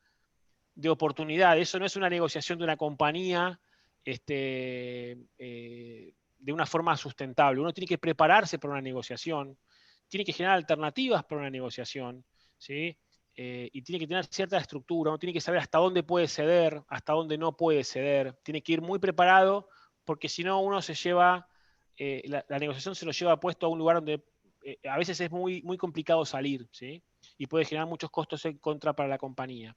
[SPEAKER 1] de oportunidad, eso no es una negociación de una compañía de una forma sustentable. Uno tiene que prepararse para una negociación, tiene que generar alternativas para una negociación, ¿sí? Y tiene que tener cierta estructura, uno tiene que saber hasta dónde puede ceder, hasta dónde no puede ceder, tiene que ir muy preparado, porque si no uno se lleva, la negociación se lo lleva puesto a un lugar donde a veces es muy, muy complicado salir, ¿sí? Y puede generar muchos costos en contra para la compañía.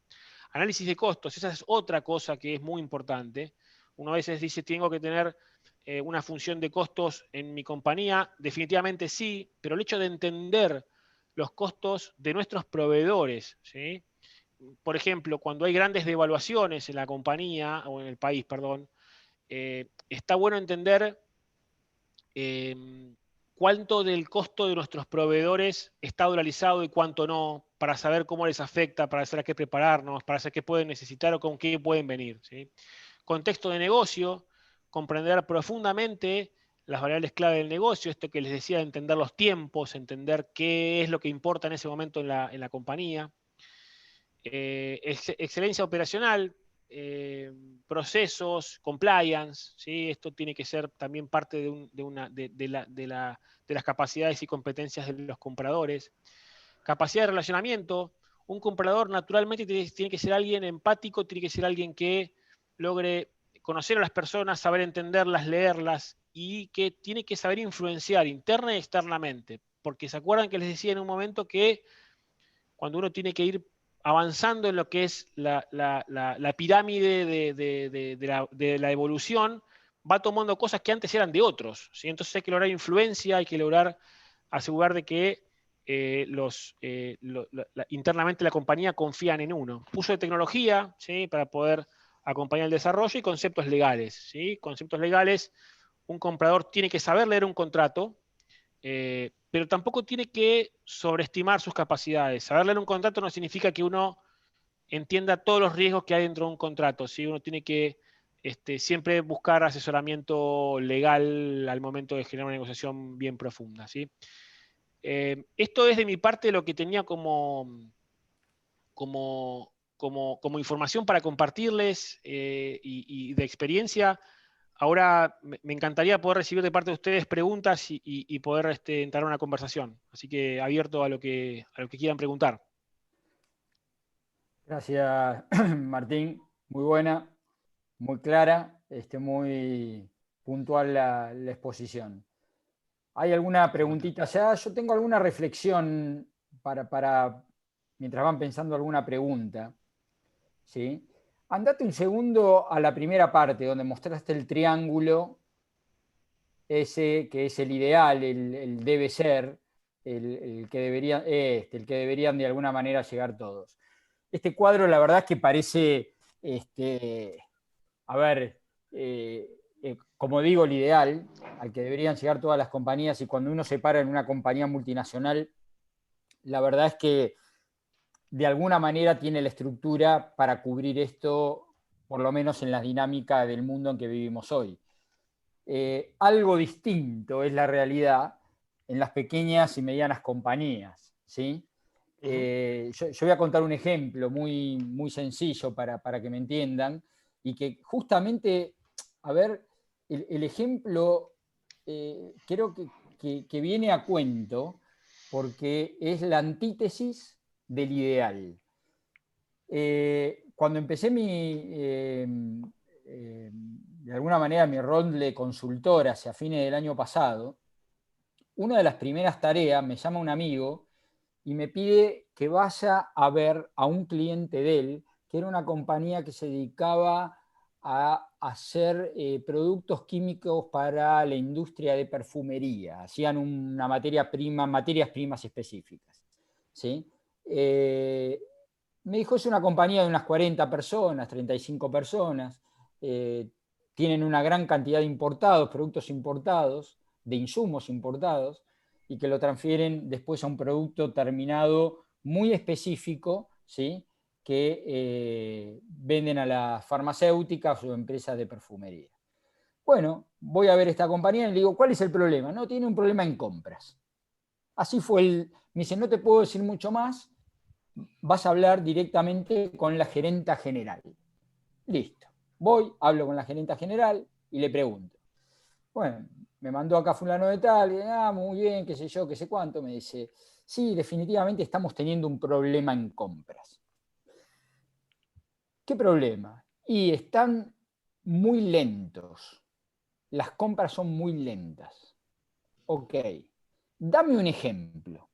[SPEAKER 1] Análisis de costos, esa es otra cosa que es muy importante. Uno a veces dice, tengo que tener una función de costos en mi compañía. Definitivamente sí, pero el hecho de entender los costos de nuestros proveedores, ¿sí? Por ejemplo, cuando hay grandes devaluaciones en la compañía, o en el país, perdón, está bueno entender cuánto del costo de nuestros proveedores está dolarizado y cuánto no, para saber cómo les afecta, para saber a qué prepararnos, para saber qué pueden necesitar o con qué pueden venir, ¿sí? Contexto de negocio, comprender profundamente las variables clave del negocio, esto que les decía, entender los tiempos, entender qué es lo que importa en ese momento en la compañía. Excelencia operacional, procesos, compliance, ¿sí? Esto tiene que ser también parte de las capacidades y competencias de los compradores. Capacidad de relacionamiento. Un comprador naturalmente tiene que ser alguien empático, tiene que ser alguien que logre conocer a las personas, saber entenderlas, leerlas, y que tiene que saber influenciar interna y externamente. Porque se acuerdan que les decía en un momento que cuando uno tiene que ir avanzando en lo que es la pirámide de la evolución, va tomando cosas que antes eran de otros, ¿sí? Entonces hay que lograr influencia, hay que lograr asegurar de que internamente la compañía confían en uno. Uso de tecnología, ¿sí? Para poder acompañar el desarrollo, y conceptos legales, ¿sí? Conceptos legales, un comprador tiene que saber leer un contrato, pero tampoco tiene que sobreestimar sus capacidades. Saber leer un contrato no significa que uno entienda todos los riesgos que hay dentro de un contrato, ¿sí? Uno tiene que siempre buscar asesoramiento legal al momento de generar una negociación bien profunda, ¿sí? Esto es de mi parte lo que tenía como información para compartirles, y de experiencia. Ahora me encantaría poder recibir de parte de ustedes preguntas y poder entrar a una conversación. Así que abierto a lo que quieran preguntar.
[SPEAKER 2] Gracias, Martín. Muy buena, muy clara, muy puntual la exposición. ¿Hay alguna preguntita ya? Yo tengo alguna reflexión mientras van pensando alguna pregunta. ¿Sí? Andate un segundo a la primera parte donde mostraste el triángulo ese que es el ideal, el debe ser, el que deberían de alguna manera llegar todos. Este cuadro, la verdad es que parece, a ver, como digo, el ideal al que deberían llegar todas las compañías, y cuando uno se para en una compañía multinacional, la verdad es que de alguna manera tiene la estructura para cubrir esto, por lo menos en la dinámica del mundo en que vivimos hoy. Algo distinto es la realidad en las pequeñas y medianas compañías, ¿sí? Yo voy a contar un ejemplo muy, muy sencillo para que me entiendan, y que justamente, a ver, el ejemplo creo que viene a cuento porque es la antítesis del ideal. Cuando empecé de alguna manera mi rol de consultor hacia fines del año pasado, una de las primeras tareas, me llama un amigo y me pide que vaya a ver a un cliente de él, que era una compañía que se dedicaba a hacer productos químicos para la industria de perfumería. Hacían una materias primas específicas, ¿sí? Me dijo, es una compañía de unas 40 personas, 35 personas, tienen una gran cantidad de importados, productos importados, de insumos importados, y que lo transfieren después a un producto terminado muy específico, ¿sí? Que venden a las farmacéuticas o empresas de perfumería. Bueno, voy a ver esta compañía y le digo, ¿cuál es el problema? No, tiene un problema en compras. Así fue me dice, no te puedo decir mucho más, vas a hablar directamente con la gerenta general. Listo. Voy, hablo con la gerenta general y le pregunto. Bueno, me mandó acá fulano de tal, y, muy bien, qué sé yo, qué sé cuánto. Me dice, sí, definitivamente estamos teniendo un problema en compras. ¿Qué problema? Y están muy lentos. Las compras son muy lentas. Ok, dame un ejemplo.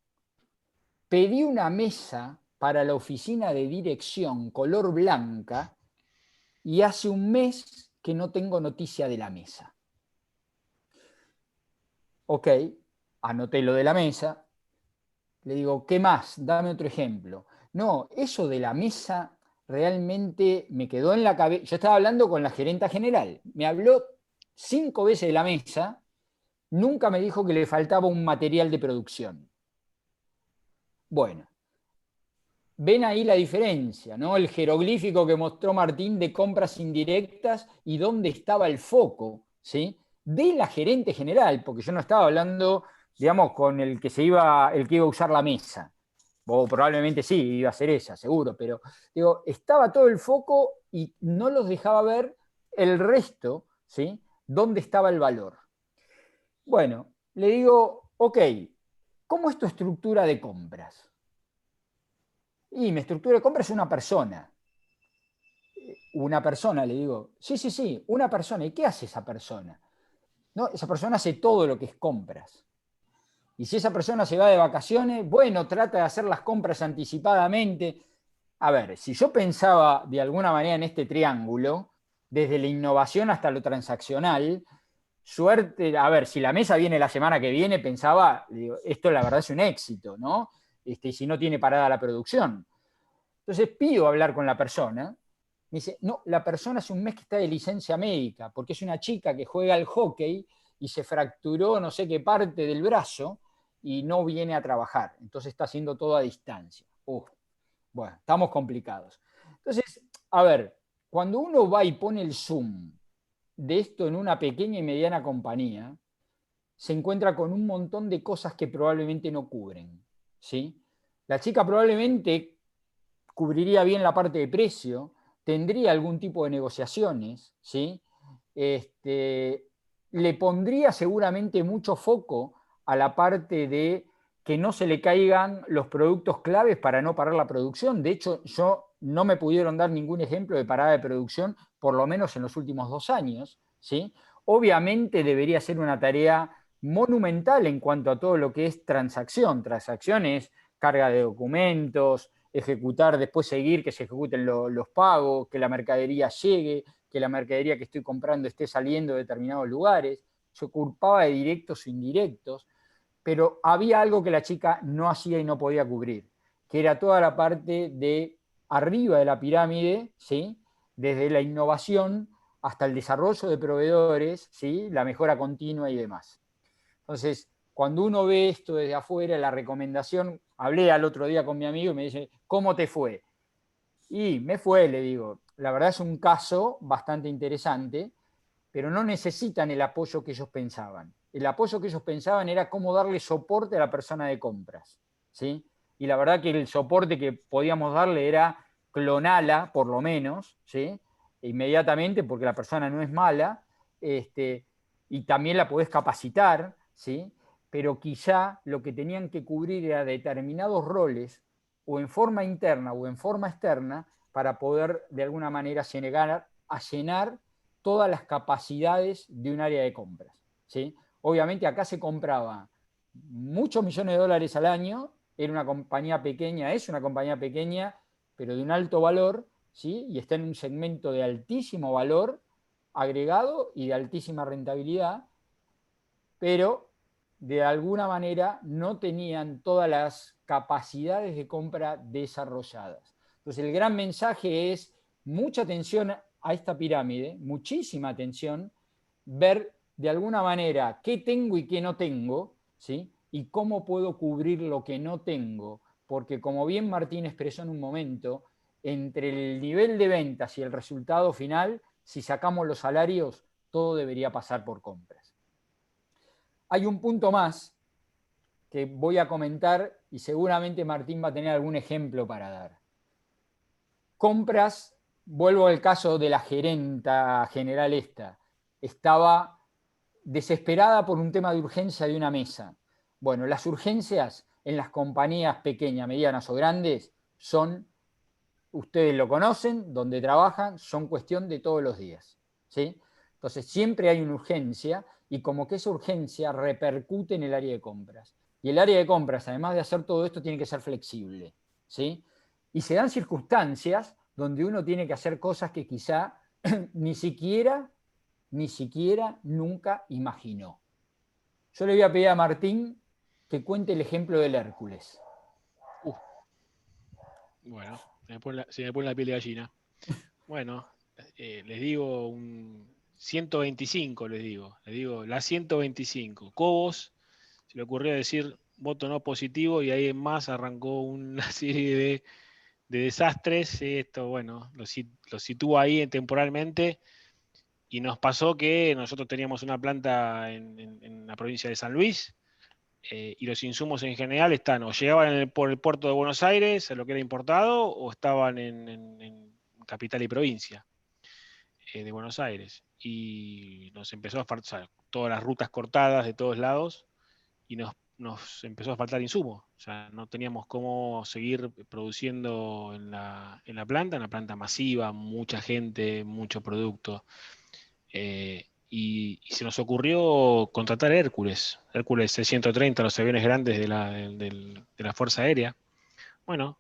[SPEAKER 2] Pedí una mesa para la oficina de dirección color blanca y hace un mes que no tengo noticia de la mesa. Ok, anoté lo de la mesa. Le digo, ¿qué más? Dame otro ejemplo. No, eso de la mesa realmente me quedó en la cabeza. Yo estaba hablando con la gerenta general. Me habló 5 veces de la mesa. Nunca me dijo que le faltaba un material de producción. Bueno, ven ahí la diferencia, ¿no? El jeroglífico que mostró Martín de compras indirectas y dónde estaba el foco, ¿sí? De la gerente general, porque yo no estaba hablando, digamos, con el que iba a usar la mesa. O probablemente sí, iba a ser ella, seguro, pero digo, estaba todo el foco y no los dejaba ver el resto, ¿sí? ¿Dónde estaba el valor? Bueno, le digo, ok, ¿cómo es tu estructura de compras? Y mi estructura de compras es una persona. Una persona, le digo, sí, una persona. ¿Y qué hace esa persona? No, esa persona hace todo lo que es compras. Y si esa persona se va de vacaciones, bueno, trata de hacer las compras anticipadamente. A ver, si yo pensaba de alguna manera en este triángulo, desde la innovación hasta lo transaccional, suerte, a ver, si la mesa viene la semana que viene, pensaba, digo, esto la verdad es un éxito, ¿no? Y si no tiene parada la producción. Entonces pido hablar con la persona. Me dice, no, la persona hace un mes que está de licencia médica, porque es una chica que juega al hockey y se fracturó no sé qué parte del brazo y no viene a trabajar. Entonces está haciendo todo a distancia. Bueno, estamos complicados. Entonces, a ver, cuando uno va y pone el zoom de esto en una pequeña y mediana compañía, se encuentra con un montón de cosas que probablemente no cubren, ¿sí? La chica probablemente cubriría bien la parte de precio, tendría algún tipo de negociaciones, ¿sí? Le pondría seguramente mucho foco a la parte de que no se le caigan los productos claves para no parar la producción. De hecho, no me pudieron dar ningún ejemplo de parada de producción, por lo menos en los últimos 2 años, ¿sí? Obviamente debería ser una tarea monumental en cuanto a todo lo que es transacción. Transacción es carga de documentos, ejecutar, después seguir que se ejecuten los pagos, que la mercadería llegue, que la mercadería que estoy comprando esté saliendo de determinados lugares. se ocupaba de directos o indirectos, pero había algo que la chica no hacía y no podía cubrir, que era toda la parte de arriba de la pirámide, ¿sí? Desde la innovación hasta el desarrollo de proveedores, ¿sí? La mejora continua y demás. Entonces, cuando uno ve esto desde afuera, la recomendación, hablé al otro día con mi amigo y me dice, ¿cómo te fue? Y me fue, le digo, la verdad es un caso bastante interesante, pero no necesitan el apoyo que ellos pensaban. El apoyo que ellos pensaban era cómo darle soporte a la persona de compras, ¿sí? Y la verdad que el soporte que podíamos darle era clonala, por lo menos, ¿sí? Inmediatamente, porque la persona no es mala, y también la podés capacitar, ¿sí? Pero quizá lo que tenían que cubrir era determinados roles, o en forma interna o en forma externa, para poder de alguna manera llegar a llenar todas las capacidades de un área de compras, ¿sí? Obviamente acá se compraba muchos millones de dólares al año, era una compañía pequeña, es una compañía pequeña, pero de un alto valor, ¿sí? Y está en un segmento de altísimo valor agregado y de altísima rentabilidad, pero de alguna manera no tenían todas las capacidades de compra desarrolladas. Entonces el gran mensaje es mucha atención a esta pirámide, muchísima atención, ver de alguna manera qué tengo y qué no tengo, ¿sí? Y cómo puedo cubrir lo que no tengo, porque como bien Martín expresó en un momento, entre el nivel de ventas y el resultado final, si sacamos los salarios, todo debería pasar por compras. Hay un punto más que voy a comentar y seguramente Martín va a tener algún ejemplo para dar. Compras, vuelvo al caso de la gerenta general esta, estaba desesperada por un tema de urgencia de una mesa. Bueno, las urgencias en las compañías pequeñas, medianas o grandes son, ustedes lo conocen, donde trabajan, son cuestión de todos los días, ¿sí? Entonces siempre hay una urgencia y como que esa urgencia repercute en el área de compras. Y el área de compras, además de hacer todo esto, tiene que ser flexible, ¿sí? Y se dan circunstancias donde uno tiene que hacer cosas que quizá ni siquiera nunca imaginó. Yo le voy a pedir a Martín que cuente el ejemplo del Hércules.
[SPEAKER 1] Bueno, se me pone la piel de gallina. Bueno, les digo un 125, les digo la 125. Cobos, se le ocurrió decir voto no positivo y ahí en más arrancó una serie de desastres. Esto, bueno, lo sitúa ahí temporalmente y nos pasó que nosotros teníamos una planta en la provincia de San Luis. Y los insumos en general están o llegaban por el puerto de Buenos Aires, a lo que era importado, o estaban en capital y provincia de Buenos Aires. Y nos empezó a faltar todas las rutas cortadas de todos lados y nos empezó a faltar insumo. O sea, no teníamos cómo seguir produciendo en la planta, una planta masiva, mucha gente, mucho producto. Y se nos ocurrió contratar Hércules C-130, los aviones grandes de la Fuerza Aérea. Bueno,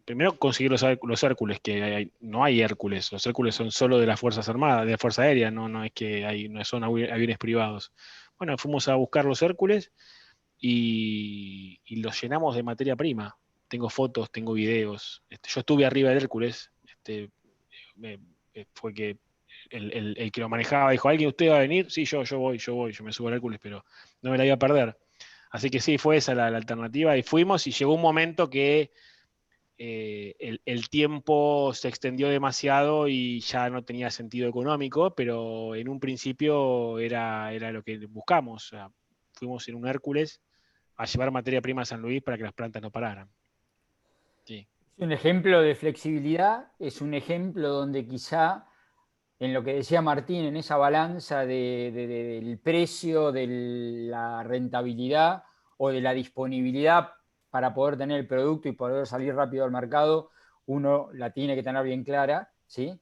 [SPEAKER 1] primero conseguir los Hércules, que no hay Hércules, los Hércules son solo de las Fuerzas Armadas, de la Fuerza Aérea, no es que no son aviones privados. Bueno, fuimos a buscar los Hércules y los llenamos de materia prima. Tengo fotos, tengo videos. Yo estuve arriba del Hércules, fue que el que lo manejaba dijo, ¿alguien usted va a venir? Sí, yo voy, yo me subo al Hércules, pero no me la iba a perder. Así que sí, fue esa la alternativa y fuimos y llegó un momento que el tiempo se extendió demasiado y ya no tenía sentido económico, pero en un principio era lo que buscamos. O sea, fuimos en un Hércules a llevar materia prima a San Luis para que las plantas no pararan. Sí.
[SPEAKER 2] Es un ejemplo de flexibilidad, es un ejemplo donde quizá en lo que decía Martín, en esa balanza del precio, de la rentabilidad o de la disponibilidad para poder tener el producto y poder salir rápido al mercado, uno la tiene que tener bien clara, ¿sí?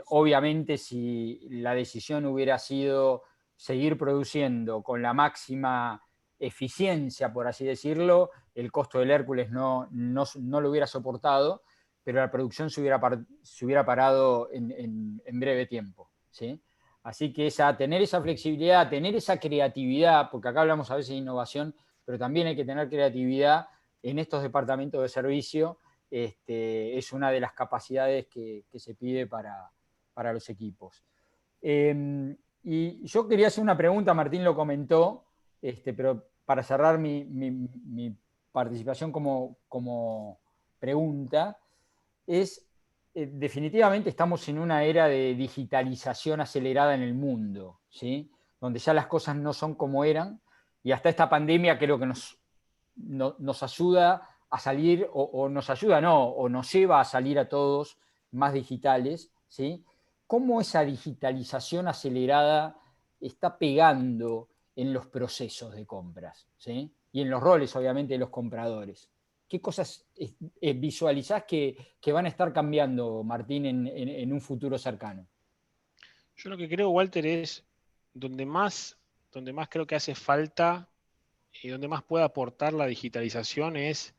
[SPEAKER 2] Obviamente, si la decisión hubiera sido seguir produciendo con la máxima eficiencia, por así decirlo, el costo del Hércules no lo hubiera soportado, pero la producción se hubiera parado en breve tiempo, ¿sí? Así que tener esa flexibilidad, tener esa creatividad, porque acá hablamos a veces de innovación, pero también hay que tener creatividad en estos departamentos de servicio, es una de las capacidades que se pide para los equipos. Y yo quería hacer una pregunta, Martín lo comentó, pero para cerrar mi participación como pregunta, definitivamente estamos en una era de digitalización acelerada en el mundo, ¿sí? Donde ya las cosas no son como eran, y hasta esta pandemia creo que nos ayuda a salir, o nos ayuda, no, o nos lleva a salir a todos más digitales, ¿sí? ¿Cómo esa digitalización acelerada está pegando en los procesos de compras, ¿sí? Y en los roles, obviamente, de los compradores? ¿Qué cosas visualizás que van a estar cambiando, Martín, en un futuro cercano?
[SPEAKER 1] Yo lo que creo, Walter, es donde más creo que hace falta y donde más puede aportar la digitalización es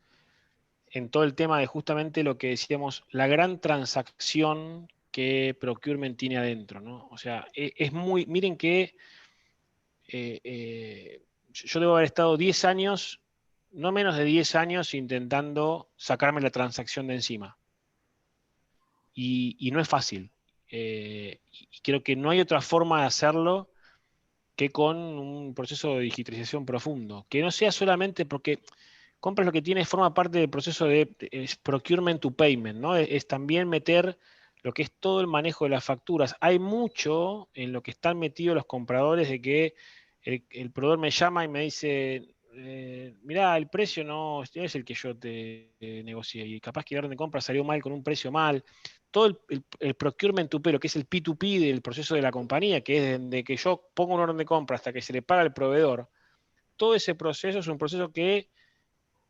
[SPEAKER 1] en todo el tema de justamente lo que decíamos, la gran transacción que Procurement tiene adentro, ¿no? O sea, es muy, miren que yo debo haber estado 10 años, no menos de 10 años, intentando sacarme la transacción de encima. Y no es fácil. Y creo que no hay otra forma de hacerlo que con un proceso de digitalización profundo. Que no sea solamente porque compras lo que tiene, forma parte del proceso de procurement to payment, ¿no? Es también meter lo que es todo el manejo de las facturas. Hay mucho en lo que están metidos los compradores de que el proveedor me llama y me dice, mirá, el precio no es el que yo te negocié y capaz que la orden de compra salió mal con un precio mal. Todo el procurement to pay, lo que es el P2P del proceso de la compañía, que es desde que yo pongo una orden de compra hasta que se le paga al proveedor, todo ese proceso es un proceso que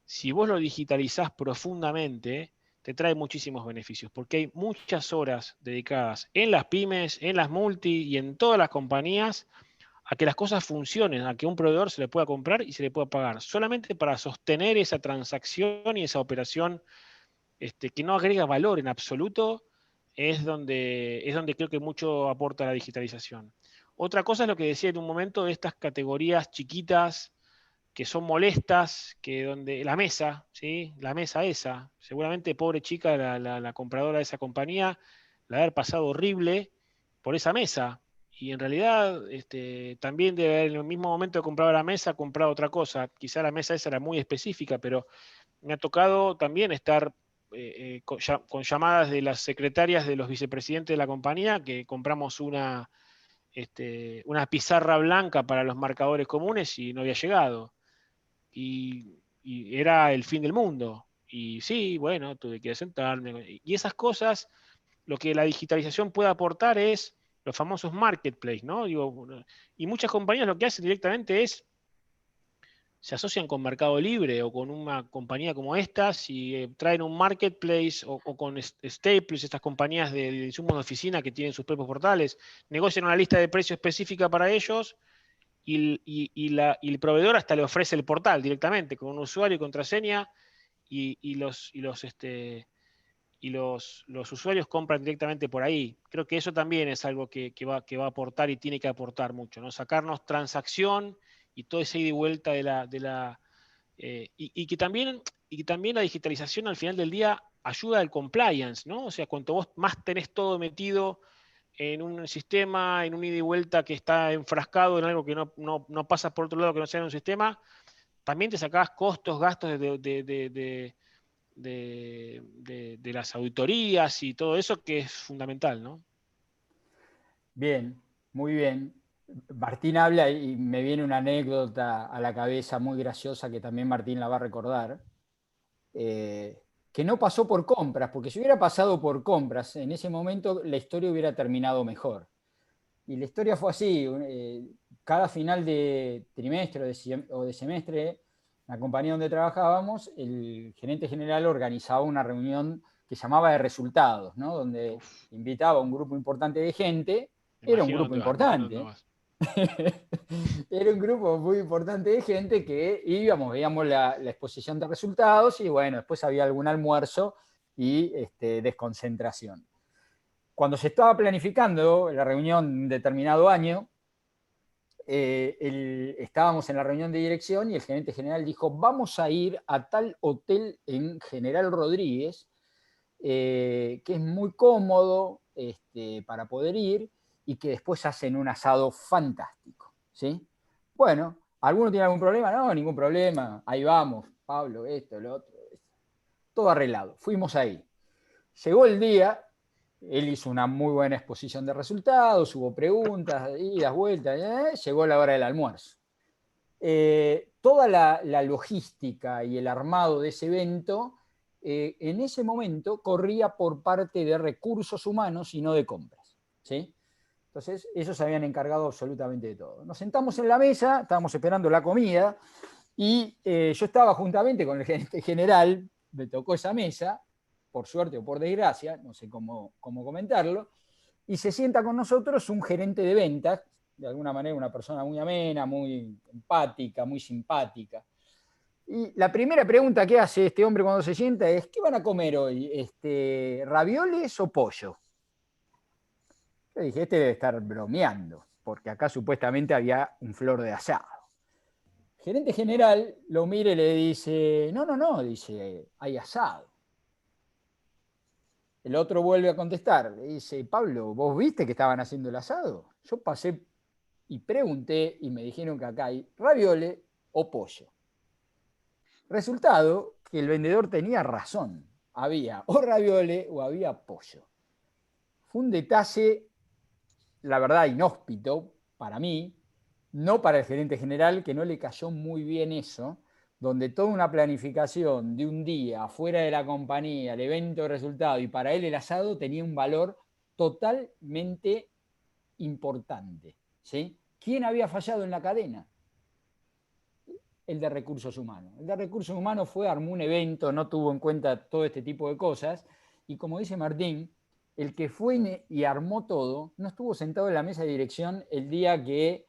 [SPEAKER 1] si vos lo digitalizás profundamente, te trae muchísimos beneficios, porque hay muchas horas dedicadas en las pymes, en las multi y en todas las compañías a que las cosas funcionen, a que un proveedor se le pueda comprar y se le pueda pagar, solamente para sostener esa transacción y esa operación que no agrega valor en absoluto, es donde creo que mucho aporta la digitalización. Otra cosa es lo que decía en un momento de estas categorías chiquitas que son molestas, que donde la mesa, ¿sí? La mesa esa, seguramente pobre chica, la compradora de esa compañía, la haber pasado horrible por esa mesa. Y en realidad también debe haber en el mismo momento de comprar la mesa, comprar otra cosa. Quizá la mesa esa era muy específica, pero me ha tocado también estar con llamadas de las secretarias de los vicepresidentes de la compañía, que compramos una pizarra blanca para los marcadores comunes y no había llegado. Y era el fin del mundo. Y sí, bueno, tuve que sentarme. Y esas cosas, lo que la digitalización puede aportar es los famosos marketplace, ¿no? Digo, y muchas compañías lo que hacen directamente es se asocian con Mercado Libre o con una compañía como estas y traen un marketplace o con Staples, estas compañías de insumos de oficina que tienen sus propios portales, negocian una lista de precios específica para ellos y el proveedor hasta le ofrece el portal directamente con un usuario y contraseña los usuarios compran directamente por ahí. Creo que eso también es algo que va a aportar y tiene que aportar mucho, ¿no? Sacarnos transacción y todo ese ida y vuelta y que también la digitalización al final del día ayuda al compliance, ¿no? O sea, cuanto vos más tenés todo metido en un sistema, en un ida y vuelta que está enfrascado en algo que no pasa por otro lado que no sea en un sistema, también te sacás costos, gastos de las auditorías y todo eso que es fundamental, ¿no?
[SPEAKER 2] Bien, muy bien. Martín habla y me viene una anécdota a la cabeza muy graciosa que también Martín la va a recordar, que no pasó por compras, porque si hubiera pasado por compras, en ese momento la historia hubiera terminado mejor. Y la historia fue así, cada final de trimestre o de semestre, la compañía donde trabajábamos, el gerente general organizaba una reunión que llamaba de resultados, ¿no? Donde
[SPEAKER 1] Uf,
[SPEAKER 2] invitaba a un grupo importante de gente, era un
[SPEAKER 1] imagino
[SPEAKER 2] grupo
[SPEAKER 1] dónde vas, imagino dónde
[SPEAKER 2] importante,
[SPEAKER 1] vas.
[SPEAKER 2] era un grupo muy importante de gente que íbamos, veíamos la exposición de resultados y bueno, después había algún almuerzo y desconcentración. cuando se estaba planificando la reunión un determinado año, estábamos en la reunión de dirección y el gerente general dijo, vamos a ir a tal hotel en General Rodríguez, que es muy cómodo para poder ir y que después hacen un asado fantástico, ¿sí? Bueno, ¿alguno tiene algún problema? No, ningún problema, ahí vamos, Pablo, esto, lo otro, todo arreglado, fuimos ahí. Llegó el día, él hizo una muy buena exposición de resultados, hubo preguntas, idas, vueltas, llegó la hora del almuerzo. Toda la logística y el armado de ese evento, en ese momento corría por parte de recursos humanos y no de compras, ¿sí? Entonces, ellos se habían encargado absolutamente de todo. Nos sentamos en la mesa, estábamos esperando la comida, y yo estaba juntamente con el gerente general, me tocó esa mesa, por suerte o por desgracia, no sé cómo comentarlo, y se sienta con nosotros un gerente de ventas, de alguna manera una persona muy amena, muy empática, muy simpática. Y la primera pregunta que hace este hombre cuando se sienta es, ¿qué van a comer hoy? ¿Ravioles o pollo? Yo dije, este debe estar bromeando, porque acá supuestamente había un flor de asado. El gerente general lo mira y le dice, no, dice, hay asado. El otro vuelve a contestar, le dice, Pablo, ¿vos viste que estaban haciendo el asado? Yo pasé y pregunté y me dijeron que acá hay raviole o pollo. Resultado que el vendedor tenía razón, había o raviole o había pollo. Fue un detalle, la verdad, inhóspito para mí, no para el gerente general, que no le cayó muy bien eso, donde toda una planificación de un día afuera de la compañía, el evento de resultado, y para él el asado tenía un valor totalmente importante, ¿sí? ¿Quién había fallado en la cadena? El de recursos humanos. El de recursos humanos armó un evento, no tuvo en cuenta todo este tipo de cosas, y como dice Martín, el que fue y armó todo, no estuvo sentado en la mesa de dirección el día que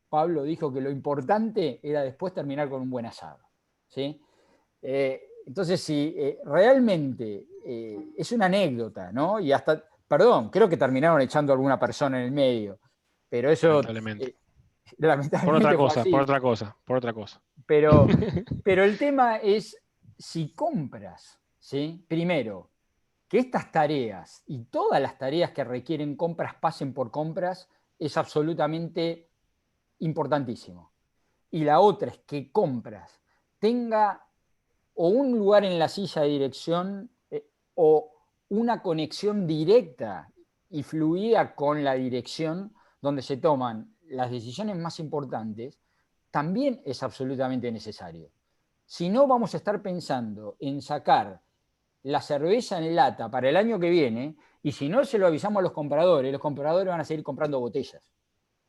[SPEAKER 2] Pablo dijo que lo importante era después terminar con un buen asado, ¿sí? Entonces, si realmente es una anécdota, ¿no? Y hasta, perdón, creo que terminaron echando a alguna persona en el medio, pero eso
[SPEAKER 1] Lamentablemente.
[SPEAKER 2] lamentablemente fue
[SPEAKER 1] Por
[SPEAKER 2] así.
[SPEAKER 1] otra cosa, por otra cosa.
[SPEAKER 2] Pero el tema es, si compras, ¿sí? Primero, que estas tareas y todas las tareas que requieren compras pasen por compras, es absolutamente importantísimo. Y la otra es que compras tenga o un lugar en la silla de dirección o una conexión directa y fluida con la dirección donde se toman las decisiones más importantes, también es absolutamente necesario. Si no, vamos a estar pensando en sacar la cerveza en lata para el año que viene, y si no se lo avisamos a los compradores van a seguir comprando botellas,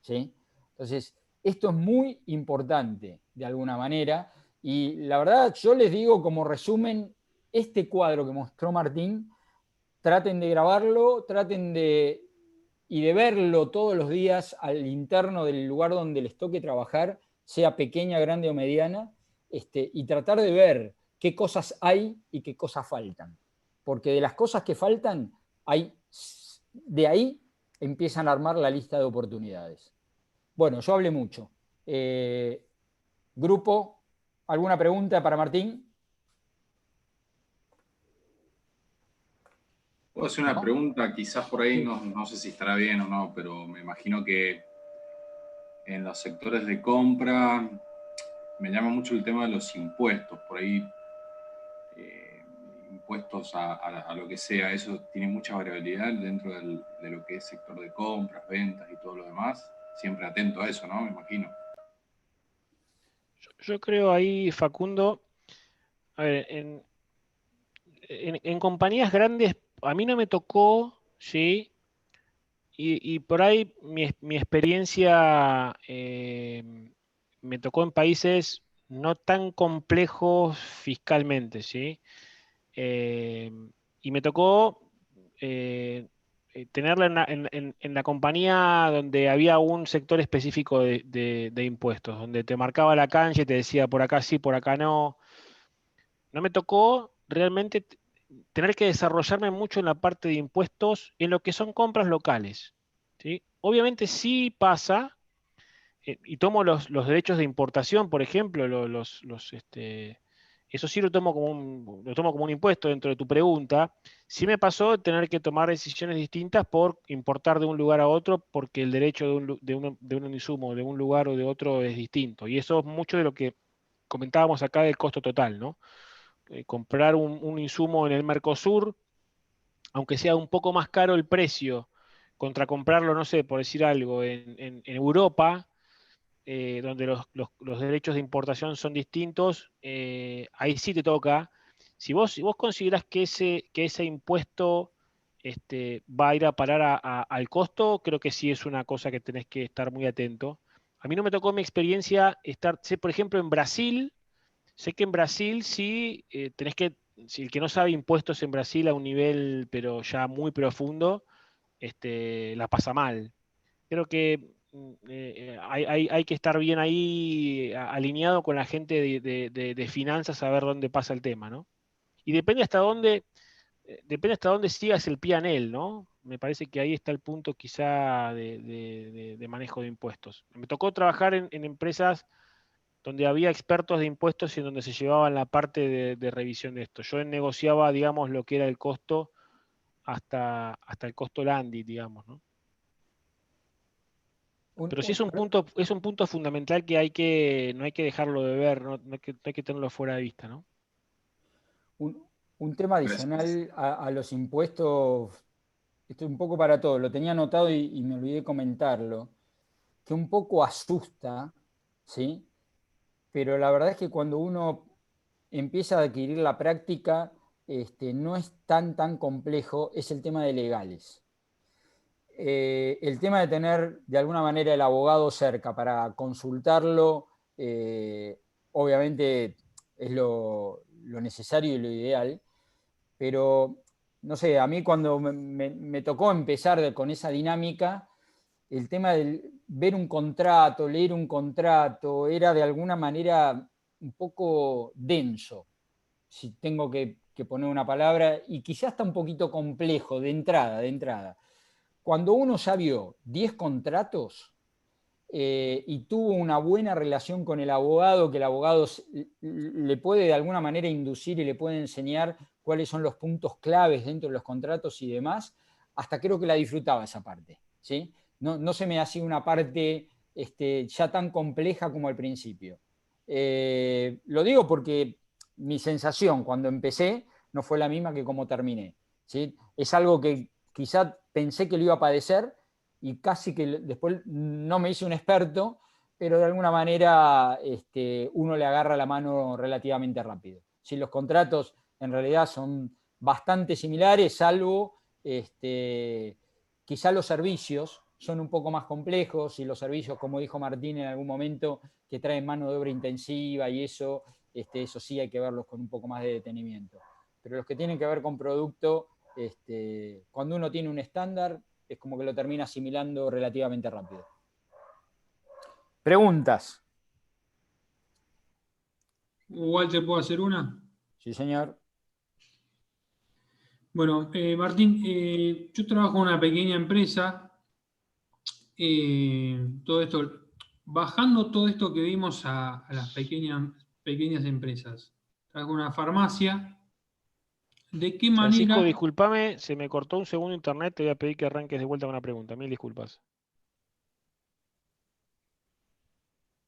[SPEAKER 2] ¿sí? Entonces, esto es muy importante de alguna manera, y la verdad yo les digo como resumen, este cuadro que mostró Martín, traten de grabarlo, y de verlo todos los días al interno del lugar donde les toque trabajar, sea pequeña, grande o mediana, y tratar de ver qué cosas hay y qué cosas faltan. Porque de las cosas que faltan, de ahí empiezan a armar la lista de oportunidades. Bueno, yo hablé mucho. Grupo, ¿alguna pregunta para Martín?
[SPEAKER 3] Puedo hacer una
[SPEAKER 2] ¿No?
[SPEAKER 3] pregunta, quizás por ahí
[SPEAKER 2] Sí.
[SPEAKER 3] no sé si estará bien o no, pero me imagino que en los sectores de compra me llama mucho el tema de los impuestos. Por ahí, impuestos a lo que sea, eso tiene mucha variabilidad dentro de lo que es sector de compras, ventas y todo lo demás. Siempre atento a eso, ¿no? Me imagino.
[SPEAKER 1] Yo creo ahí, Facundo, a ver, en compañías grandes, a mí no me tocó, ¿sí? Y por ahí mi experiencia me tocó en países no tan complejos fiscalmente, ¿sí? Eh, y me tocó tenerla en la compañía donde había un sector específico de impuestos, donde te marcaba la cancha y te decía por acá sí, por acá no. No me tocó realmente tener que desarrollarme mucho en la parte de impuestos en lo que son compras locales, ¿sí? Obviamente sí pasa, y tomo los derechos de importación, por ejemplo, eso sí lo tomo como un impuesto dentro de tu pregunta. Sí me pasó tener que tomar decisiones distintas por importar de un lugar a otro porque el derecho de un insumo de un lugar o de otro es distinto. Y eso es mucho de lo que comentábamos acá del costo total, ¿no? Comprar un insumo en el Mercosur, aunque sea un poco más caro el precio, contra comprarlo, no sé, por decir algo, en Europa, donde los derechos de importación son distintos, ahí sí te toca. Si vos considerás que ese impuesto va a ir a parar al costo, creo que sí es una cosa que tenés que estar muy atento. A mí no me tocó mi experiencia sé, por ejemplo, en Brasil. Sé que en Brasil sí si el que no sabe impuestos en Brasil a un nivel, pero ya muy profundo, la pasa mal. Creo que hay que estar bien ahí alineado con la gente de finanzas a ver dónde pasa el tema, ¿no? Y depende hasta dónde sigas el PNL, ¿no? Me parece que ahí está el punto quizá de manejo de impuestos. Me tocó trabajar en empresas donde había expertos de impuestos y en donde se llevaban la parte de revisión de esto. Yo negociaba, digamos, lo que era el costo hasta el costo landing, digamos, ¿no?
[SPEAKER 2] Un-
[SPEAKER 1] Pero sí
[SPEAKER 2] un-
[SPEAKER 1] es un punto fundamental que no hay que dejarlo de ver, no hay que tenerlo fuera de vista, ¿no?
[SPEAKER 2] un- un tema
[SPEAKER 3] Gracias.
[SPEAKER 2] adicional a los impuestos, esto es un poco para todo, lo tenía anotado y me olvidé comentarlo, que un poco asusta, ¿sí? Pero la verdad es que cuando uno empieza a adquirir la práctica, no es tan complejo, es el tema de legales. El tema de tener de alguna manera el abogado cerca para consultarlo, obviamente es lo necesario y lo ideal, pero no sé, a mí cuando me tocó empezar con esa dinámica, el tema de ver un contrato, leer un contrato, era de alguna manera un poco denso, si tengo que poner una palabra, y quizás está un poquito complejo de entrada. Cuando uno ya vio 10 contratos y tuvo una buena relación con el abogado, que el abogado le puede de alguna manera inducir y le puede enseñar cuáles son los puntos claves dentro de los contratos y demás, hasta creo que la disfrutaba esa parte, ¿sí? No se me hacía una parte ya tan compleja como al principio. Lo digo porque mi sensación cuando empecé no fue la misma que como terminé, ¿sí? Es algo que quizá pensé que lo iba a padecer y casi que después no me hice un experto, pero de alguna manera uno le agarra la mano relativamente rápido. Si los contratos en realidad son bastante similares, salvo quizá los servicios son un poco más complejos y los servicios, como dijo Martín en algún momento, que traen mano de obra intensiva y eso sí hay que verlos con un poco más de detenimiento. Pero los que tienen que ver con producto, cuando uno tiene un estándar, es como que lo termina asimilando relativamente rápido. Preguntas.
[SPEAKER 4] Walter, ¿puedo hacer una?
[SPEAKER 2] Sí, señor.
[SPEAKER 4] Bueno, Martín, yo trabajo en una pequeña empresa. Todo esto, bajando todo esto que vimos a las pequeñas empresas. Trabajo en una farmacia. ¿De qué
[SPEAKER 1] Francisco,
[SPEAKER 4] manera?
[SPEAKER 1] discúlpame, se me cortó un segundo internet, te voy a pedir que arranques de vuelta con una pregunta. Mil disculpas.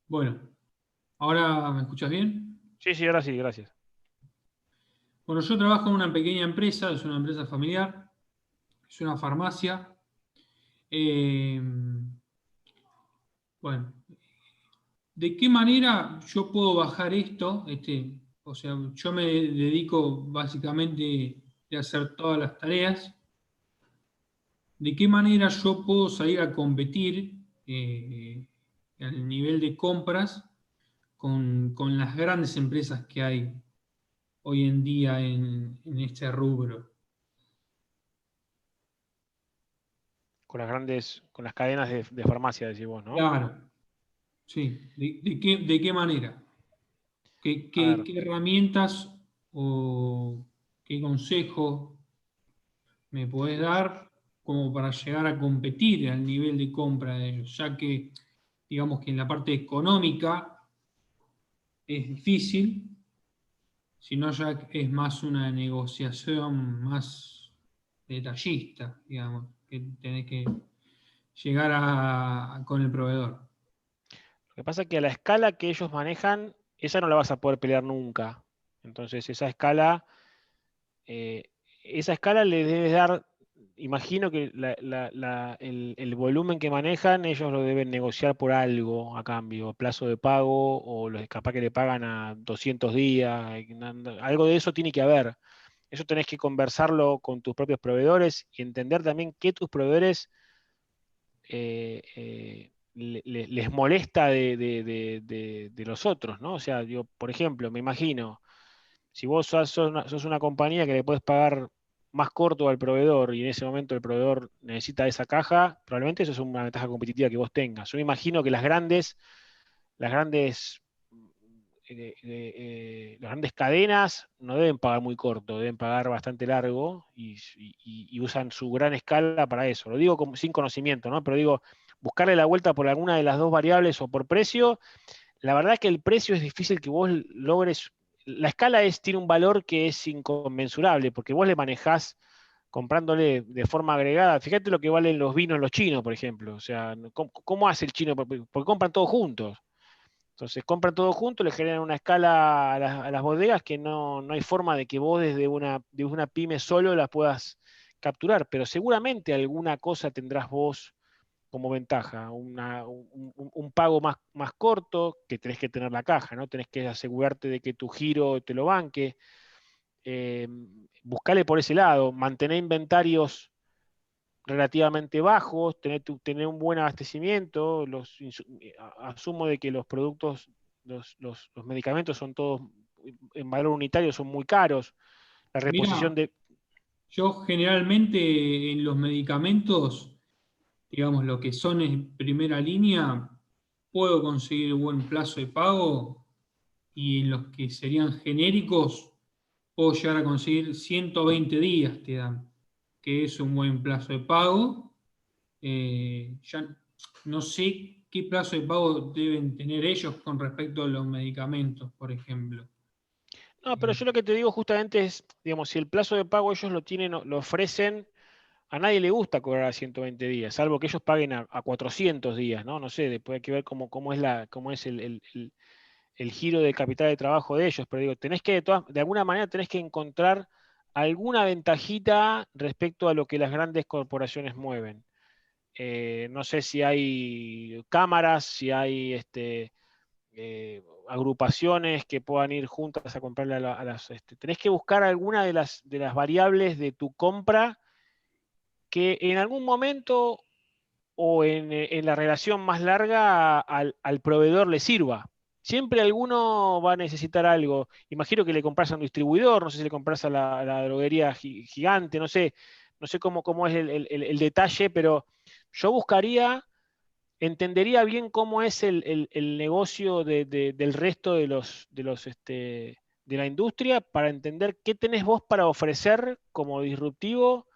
[SPEAKER 4] Bueno, ¿ahora me escuchas bien?
[SPEAKER 1] Sí, sí, ahora sí, gracias.
[SPEAKER 4] Bueno, yo trabajo en una pequeña empresa, es una empresa familiar, es una farmacia. Eh, bueno, ¿de qué manera yo puedo bajar esto? O sea, yo me dedico básicamente a hacer todas las tareas. ¿De qué manera yo puedo salir a competir al nivel de compras con las grandes empresas que hay hoy en día en este rubro?
[SPEAKER 1] Con las cadenas de farmacia, decís vos, ¿no?
[SPEAKER 4] Claro, sí. ¿De qué manera? ¿Qué,
[SPEAKER 1] A
[SPEAKER 4] qué-
[SPEAKER 1] ver,
[SPEAKER 4] qué herramientas o ¿Qué consejo me podés dar como para llegar a competir al nivel de compra de ellos? Ya que, digamos que en la parte económica es difícil, sino ya es más una negociación más detallista, digamos, que tenés que llegar con el proveedor.
[SPEAKER 1] Lo que pasa es que a la escala que ellos manejan, esa no la vas a poder pelear nunca. Entonces, esa escala le debes dar, imagino que el volumen que manejan, ellos lo deben negociar por algo a cambio, plazo de pago, o los capaz que le pagan a 200 días, algo de eso tiene que haber. Eso tenés que conversarlo con tus propios proveedores y entender también que tus proveedores les molesta de los otros, ¿no? O sea, yo, por ejemplo, me imagino, si vos sos una compañía que le puedes pagar más corto al proveedor y en ese momento el proveedor necesita esa caja, probablemente eso es una ventaja competitiva que vos tengas. Yo me imagino que las grandes cadenas no deben pagar muy corto, deben pagar bastante largo y usan su gran escala para eso. Lo digo sin conocimiento, ¿no? Pero digo, buscarle la vuelta por alguna de las dos variables o por precio. La verdad es que el precio es difícil que vos logres. La escala tiene un valor que es inconmensurable, porque vos le manejás comprándole de forma agregada. Fíjate lo que valen los vinos los chinos, por ejemplo. O sea, ¿cómo hace el chino? Porque compran todos juntos. Entonces compran todo junto, le generan una escala a las bodegas que no hay forma de que vos desde de una pyme solo las puedas capturar, pero seguramente alguna cosa tendrás vos como ventaja, un pago más corto, que tenés que tener la caja, ¿no? Tenés que asegurarte de que tu giro te lo banque, buscale por ese lado, mantener inventarios relativamente bajos, tener un buen abastecimiento, asumo de que los productos, los medicamentos son todos en valor unitario, son muy caros. La reposición
[SPEAKER 4] Mira, yo generalmente en los medicamentos, digamos, lo que son en primera línea, puedo conseguir buen plazo de pago y en los que serían genéricos, puedo llegar a conseguir 120 días, te dan, que es un buen plazo de pago. Ya no sé qué plazo de pago deben tener ellos con respecto a los medicamentos, por ejemplo.
[SPEAKER 1] No, pero yo lo que te digo justamente es, digamos, si el plazo de pago ellos lo tienen, lo ofrecen, a nadie le gusta cobrar a 120 días, salvo que ellos paguen a 400 días, ¿no? No sé, después hay que ver cómo es el giro de capital de trabajo de ellos, pero digo, de alguna manera tenés que encontrar alguna ventajita respecto a lo que las grandes corporaciones mueven. No sé si hay cámaras, si hay agrupaciones que puedan ir juntas a comprarle a las. Tenés que buscar alguna de las variables de tu compra que en algún momento o en la relación más larga al proveedor le sirva. Siempre alguno va a necesitar algo. Imagino que le compras a un distribuidor, no sé si le compras a la droguería gigante, no sé cómo es el detalle, pero yo entendería bien cómo es el negocio del resto de la industria para entender qué tenés vos para ofrecer como disruptivo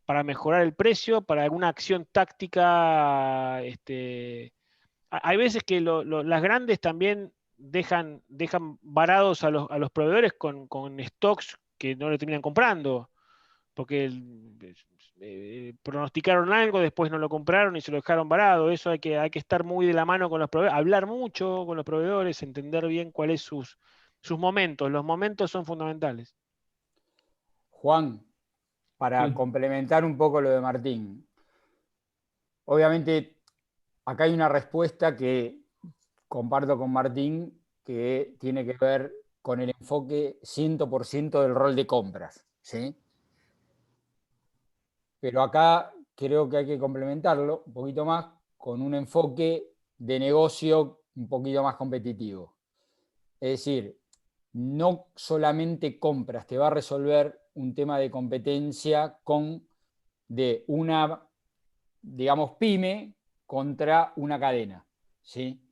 [SPEAKER 1] para mejorar el precio, para alguna acción táctica. Hay veces que las grandes también dejan varados a los proveedores con stocks que no le terminan comprando, porque pronosticaron algo, después no lo compraron y se lo dejaron varado. Eso hay que estar muy de la mano con los proveedores, hablar mucho con los proveedores, entender bien cuáles sus momentos. Los momentos son fundamentales.
[SPEAKER 2] Juan, para
[SPEAKER 4] Sí.
[SPEAKER 2] complementar un poco lo de Martín, obviamente acá hay una respuesta que comparto con Martín que tiene que ver con el enfoque 100% del rol de compras, ¿sí? Pero acá creo que hay que complementarlo un poquito más con un enfoque de negocio un poquito más competitivo. Es decir, no solamente compras te va a resolver un tema de competencia de una, digamos, pyme contra una cadena, ¿sí?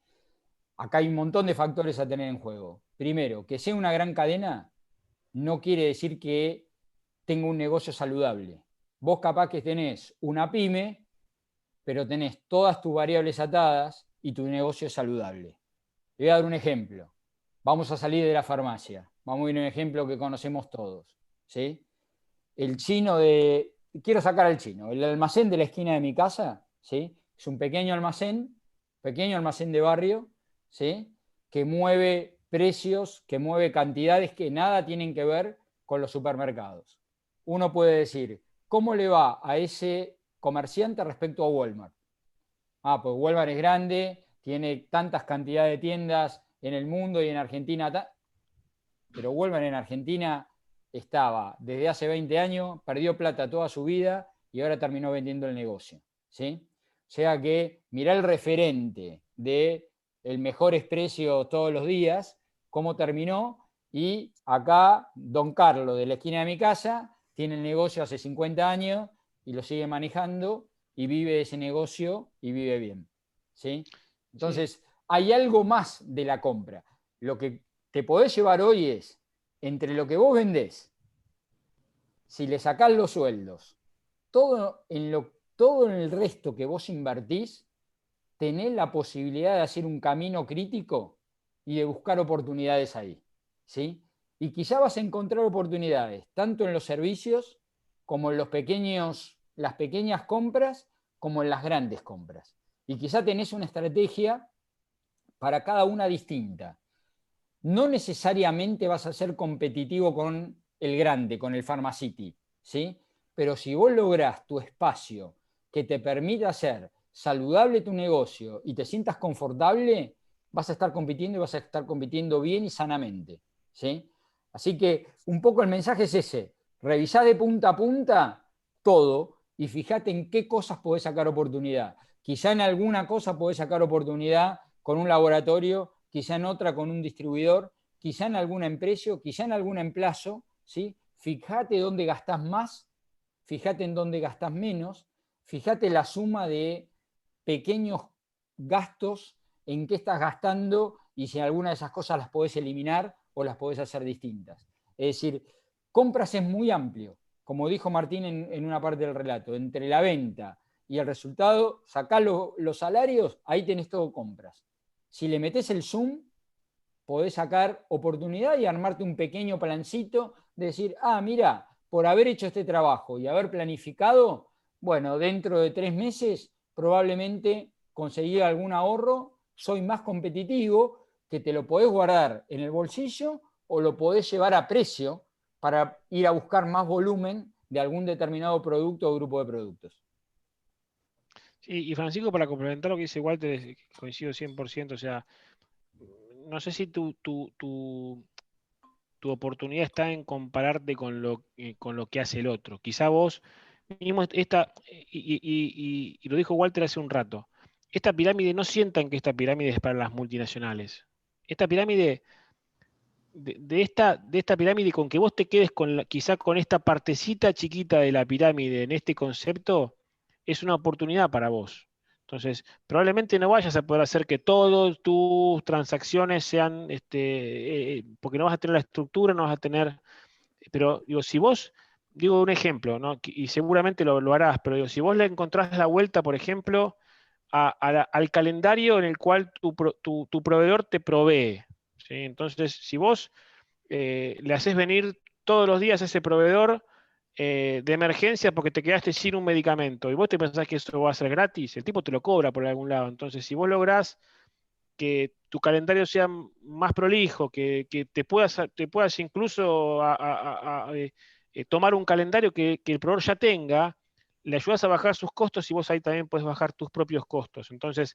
[SPEAKER 2] Acá hay un montón de factores a tener en juego. Primero, que sea una gran cadena no quiere decir que tenga un negocio saludable. Vos capaz que tenés una pyme, pero tenés todas tus variables atadas y tu negocio es saludable. Le voy a dar un ejemplo. Vamos a salir de la farmacia. Vamos a ir a un ejemplo que conocemos todos, ¿sí? El chino de... Quiero sacar al chino. El almacén de la esquina de mi casa, ¿sí? Es un pequeño almacén de barrio, ¿sí? Que mueve precios, que mueve cantidades que nada tienen que ver con los supermercados. Uno puede decir, ¿cómo le va a ese comerciante respecto a Walmart? Ah, pues Walmart es grande, tiene tantas cantidades de tiendas en el mundo y en Argentina, pero Walmart en Argentina estaba desde hace 20 años, perdió plata toda su vida y ahora terminó vendiendo el negocio, ¿sí? O sea que mirá el referente de el mejores precios todos los días, cómo terminó, y acá Don Carlos de la esquina de mi casa tiene el negocio hace 50 años y lo sigue manejando y vive ese negocio y vive bien, ¿sí? Entonces, sí, hay algo más de la compra. Lo que te podés llevar hoy es, entre lo que vos vendés, si le sacás los sueldos, todo en el resto que vos invertís, tenés la posibilidad de hacer un camino crítico y de buscar oportunidades ahí, ¿sí? Y quizá vas a encontrar oportunidades, tanto en los servicios, como en las pequeñas compras, como en las grandes compras. Y quizá tenés una estrategia para cada una distinta. No necesariamente vas a ser competitivo con el grande, con el Pharmacity, ¿sí? Pero si vos lográs tu espacio que te permita hacer saludable tu negocio y te sientas confortable, vas a estar compitiendo y vas a estar compitiendo bien y sanamente, ¿sí? Así que un poco el mensaje es ese: revisá de punta a punta todo y fíjate en qué cosas podés sacar oportunidad. Quizá en alguna cosa podés sacar oportunidad con un laboratorio, quizá en otra con un distribuidor, quizá en alguna empresa, quizá en algún emplazo, ¿sí? Fíjate dónde gastás más, fíjate en dónde gastás menos, fíjate la suma de pequeños gastos, en qué estás gastando y si alguna de esas cosas las podés eliminar o las podés hacer distintas. Es decir, compras es muy amplio, como dijo Martín en una parte del relato, entre la venta y el resultado, sacá los salarios, ahí tenés todo compras. Si le metés el zoom, podés sacar oportunidad y armarte un pequeño plancito de decir, mira, por haber hecho este trabajo y haber planificado, bueno, dentro de 3 meses probablemente conseguí algún ahorro, soy más competitivo, que te lo podés guardar en el bolsillo o lo podés llevar a precio para ir a buscar más volumen de algún determinado producto o grupo de productos.
[SPEAKER 1] Sí, y Francisco, para complementar lo que dice Walter, coincido 100%, o sea, no sé si tu oportunidad está en compararte con lo que hace el otro. Quizá vos, mismo y lo dijo Walter hace un rato, esta pirámide, no sientan que esta pirámide es para las multinacionales. Esta pirámide, de esta pirámide, con que vos te quedes quizá con esta partecita chiquita de la pirámide en este concepto, es una oportunidad para vos. Entonces, probablemente no vayas a poder hacer que todas tus transacciones sean, porque no vas a tener la estructura, no vas a tener, pero digo, si vos, digo un ejemplo, ¿no? Y seguramente lo harás, pero digo, si vos le encontrás la vuelta, por ejemplo, al calendario en el cual tu proveedor te provee, ¿sí? Entonces, si vos le haces venir todos los días a ese proveedor de emergencia porque te quedaste sin un medicamento y vos te pensás que eso va a ser gratis, el tipo te lo cobra por algún lado. Entonces, si vos lográs que tu calendario sea más prolijo, que te puedas incluso tomar un calendario que el proveedor ya tenga, le ayudas a bajar sus costos y vos ahí también puedes bajar tus propios costos. Entonces,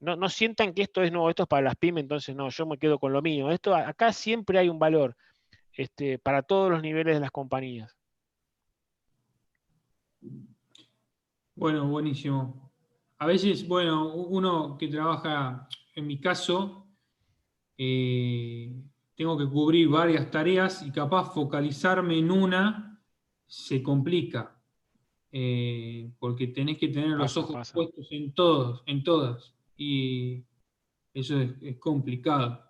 [SPEAKER 1] no sientan que esto es nuevo, esto es para las pymes, entonces no, yo me quedo con lo mío. Acá siempre hay un valor para todos los niveles de las compañías.
[SPEAKER 4] Bueno, buenísimo. A veces, bueno, uno que trabaja, en mi caso, tengo que cubrir varias tareas y capaz focalizarme en una se complica, porque tenés que tener los ojos puestos en todas, y eso es complicado.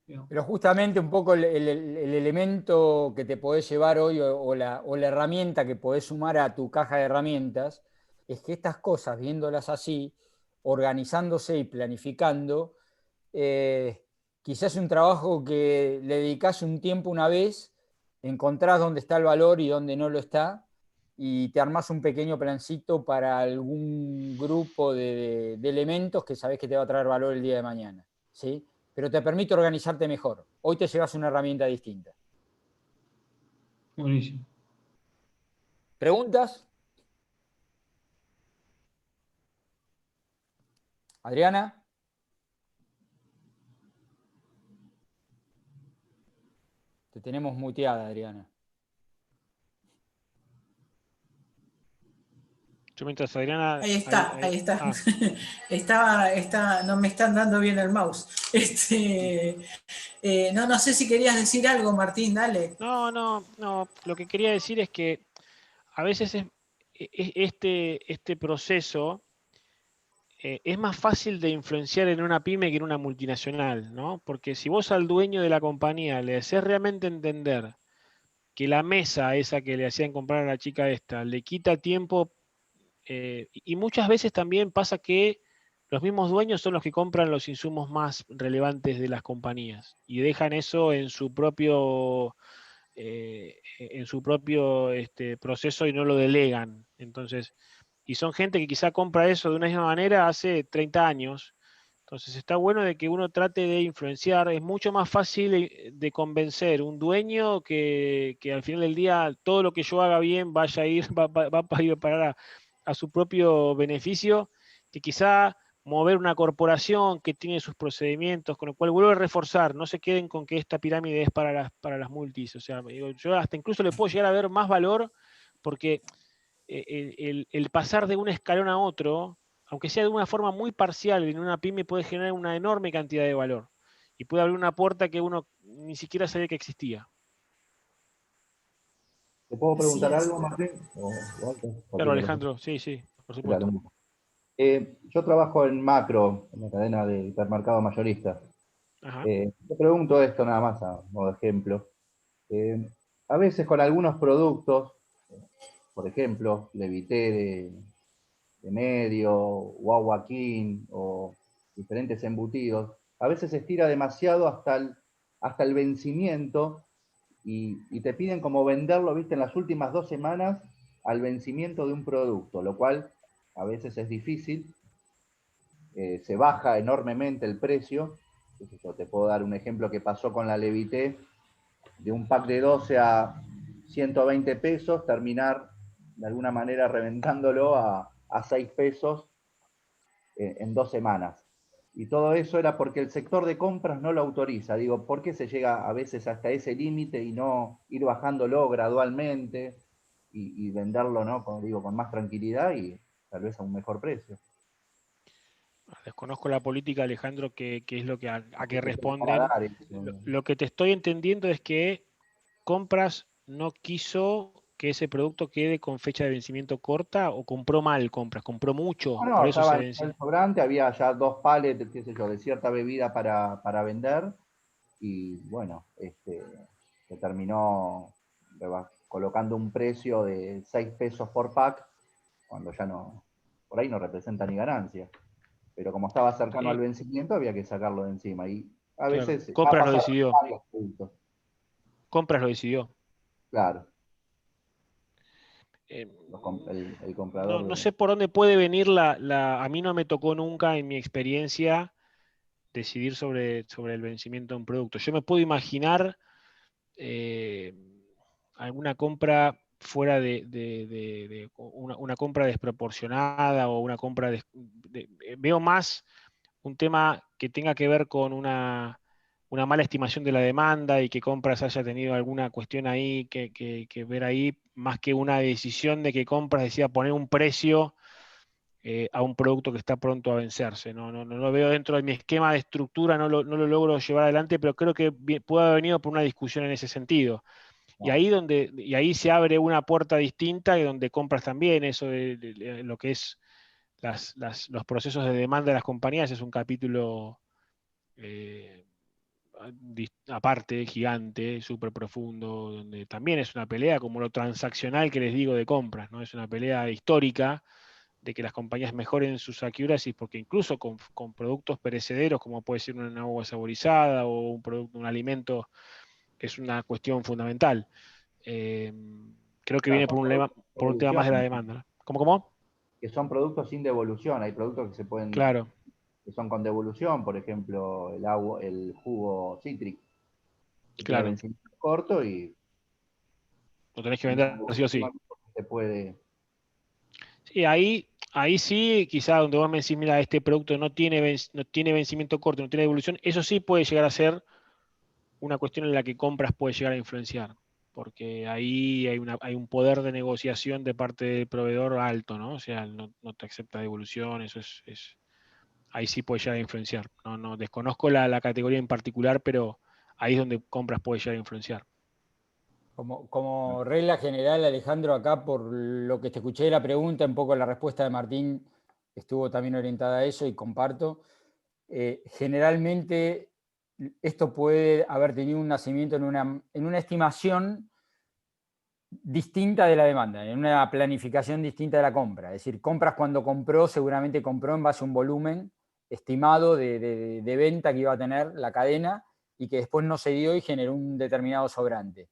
[SPEAKER 4] digamos.
[SPEAKER 2] Pero justamente un poco el elemento que te podés llevar hoy o la herramienta que podés sumar a tu caja de herramientas es que estas cosas, viéndolas así, organizándose y planificando, quizás un trabajo que le dedicás un tiempo una vez, encontrás dónde está el valor y dónde no lo está, y te armás un pequeño plancito para algún grupo de elementos que sabés que te va a traer valor el día de mañana, ¿sí? Pero te permite organizarte mejor. Hoy te llevas una herramienta distinta.
[SPEAKER 4] Buenísimo.
[SPEAKER 2] ¿Preguntas? Adriana. Te tenemos muteada, Adriana.
[SPEAKER 1] Yo mientras Adriana...
[SPEAKER 5] Ahí está, ahí está.
[SPEAKER 1] Ah.
[SPEAKER 5] No me están dando bien el mouse. No sé si querías decir algo, Martín, dale.
[SPEAKER 1] No. Lo que quería decir es que a veces este proceso es más fácil de influenciar en una pyme que en una multinacional, ¿no? Porque si vos al dueño de la compañía le haces realmente entender que la mesa esa que le hacían comprar a la chica esta le quita tiempo, y muchas veces también pasa que los mismos dueños son los que compran los insumos más relevantes de las compañías y dejan eso en su propio proceso y no lo delegan. Entonces, y son gente que quizá compra eso de una misma manera hace 30 años. Entonces está bueno de que uno trate de influenciar. Es mucho más fácil de convencer un dueño que al final del día todo lo que yo haga bien vaya a ir, va a ir a parar a su propio beneficio, que quizá mover una corporación que tiene sus procedimientos, con lo cual vuelvo a reforzar, no se queden con que esta pirámide es para las multis. O sea, yo hasta incluso le puedo llegar a ver más valor porque el pasar de un escalón a otro, aunque sea de una forma muy parcial en una pyme, puede generar una enorme cantidad de valor y puede abrir una puerta que uno ni siquiera sabía que existía.
[SPEAKER 6] ¿Te puedo preguntar
[SPEAKER 5] Así es.
[SPEAKER 6] algo, Martín?
[SPEAKER 1] Claro, Alejandro, sí, por supuesto.
[SPEAKER 6] Claro. Yo trabajo en Macro, en la cadena de hipermercado mayorista.
[SPEAKER 1] Ajá.
[SPEAKER 6] Te pregunto esto nada más a modo de ejemplo. A veces con algunos productos, por ejemplo, Levité de medio, Guagua King o diferentes embutidos, a veces se estira demasiado hasta el vencimiento y te piden como venderlo, viste, en las últimas 2 semanas al vencimiento de un producto, lo cual a veces es difícil, se baja enormemente el precio. Yo te puedo dar un ejemplo que pasó con la Levité, de un pack de 12 a 120 pesos, terminar de alguna manera reventándolo a 6 pesos en 2 semanas. Y todo eso era porque el sector de compras no lo autoriza. Digo, ¿por qué se llega a veces hasta ese límite y no ir bajándolo gradualmente y venderlo, ¿no? Como digo, con más tranquilidad y tal vez a un mejor precio?
[SPEAKER 1] Desconozco la política, Alejandro, que es lo que a que
[SPEAKER 6] Para
[SPEAKER 1] responden.
[SPEAKER 6] dar eso.
[SPEAKER 1] Lo que te estoy entendiendo es que Compras no quiso que ese producto quede con fecha de vencimiento corta o compró mal Compras, compró mucho,
[SPEAKER 6] No,
[SPEAKER 1] por eso se
[SPEAKER 6] estaba el
[SPEAKER 1] venció.
[SPEAKER 6] sobrante, había ya 2 palets, qué sé yo, de cierta bebida para vender y bueno, se terminó colocando un precio de 6 pesos por pack, cuando ya no, por ahí no representa ni ganancia. Pero como estaba cercano al vencimiento, había que sacarlo de encima. Y a
[SPEAKER 1] Claro,
[SPEAKER 6] veces ha
[SPEAKER 1] Compras lo
[SPEAKER 6] pasado en
[SPEAKER 1] decidió.
[SPEAKER 6] varios puntos.
[SPEAKER 1] Compras lo decidió.
[SPEAKER 6] Claro,
[SPEAKER 1] Eh,
[SPEAKER 6] el comprador
[SPEAKER 1] no sé por dónde puede venir a mí no me tocó nunca en mi experiencia decidir sobre el vencimiento de un producto. Yo me puedo imaginar alguna compra fuera de una compra desproporcionada o una compra veo más un tema que tenga que ver con una mala estimación de la demanda y que Compras haya tenido alguna cuestión ahí que ver ahí, más que una decisión de que Compras decía poner un precio a un producto que está pronto a vencerse. No lo veo dentro de mi esquema de estructura, no lo logro llevar adelante, pero creo que puede haber venido por una discusión en ese sentido. Y ahí se abre una puerta distinta y donde Compras también eso de lo que es los procesos de demanda de las compañías es un capítulo aparte, gigante, súper profundo, donde también es una pelea como lo transaccional que les digo de compras, ¿no? Es una pelea histórica de que las compañías mejoren sus accuracies, porque incluso con productos perecederos, como puede ser una agua saborizada o un alimento, es una cuestión fundamental. Creo que
[SPEAKER 6] Claro,
[SPEAKER 1] viene
[SPEAKER 6] son
[SPEAKER 1] por un tema más de la demanda, ¿no? ¿Cómo?
[SPEAKER 6] que son productos sin devolución. Hay productos que se pueden,
[SPEAKER 1] Claro,
[SPEAKER 6] que son con devolución, por ejemplo, el agua, el jugo cítrico, que tiene
[SPEAKER 1] claro.
[SPEAKER 6] vencimiento corto y
[SPEAKER 1] Lo tenés que
[SPEAKER 6] sin
[SPEAKER 1] vender sí o sí.
[SPEAKER 6] devolución se puede.
[SPEAKER 1] Sí, ahí sí, quizá donde vos me decís, mira, este producto no tiene vencimiento corto, no tiene devolución, eso sí puede llegar a ser una cuestión en la que compras puede llegar a influenciar, porque ahí hay un poder de negociación de parte del proveedor alto, ¿no? O sea, no te acepta devolución, eso ahí sí puede llegar a influenciar. No desconozco la categoría en particular, pero ahí es donde compras puede llegar a influenciar.
[SPEAKER 2] Como regla general, Alejandro, acá por lo que te escuché de la pregunta, un poco la respuesta de Martín estuvo también orientada a eso y comparto. Generalmente esto puede haber tenido un nacimiento en una estimación distinta de la demanda, en una planificación distinta de la compra. Es decir, compras cuando compró, seguramente compró en base a un volumen estimado de venta que iba a tener la cadena y que después no se dio y generó un determinado sobrante.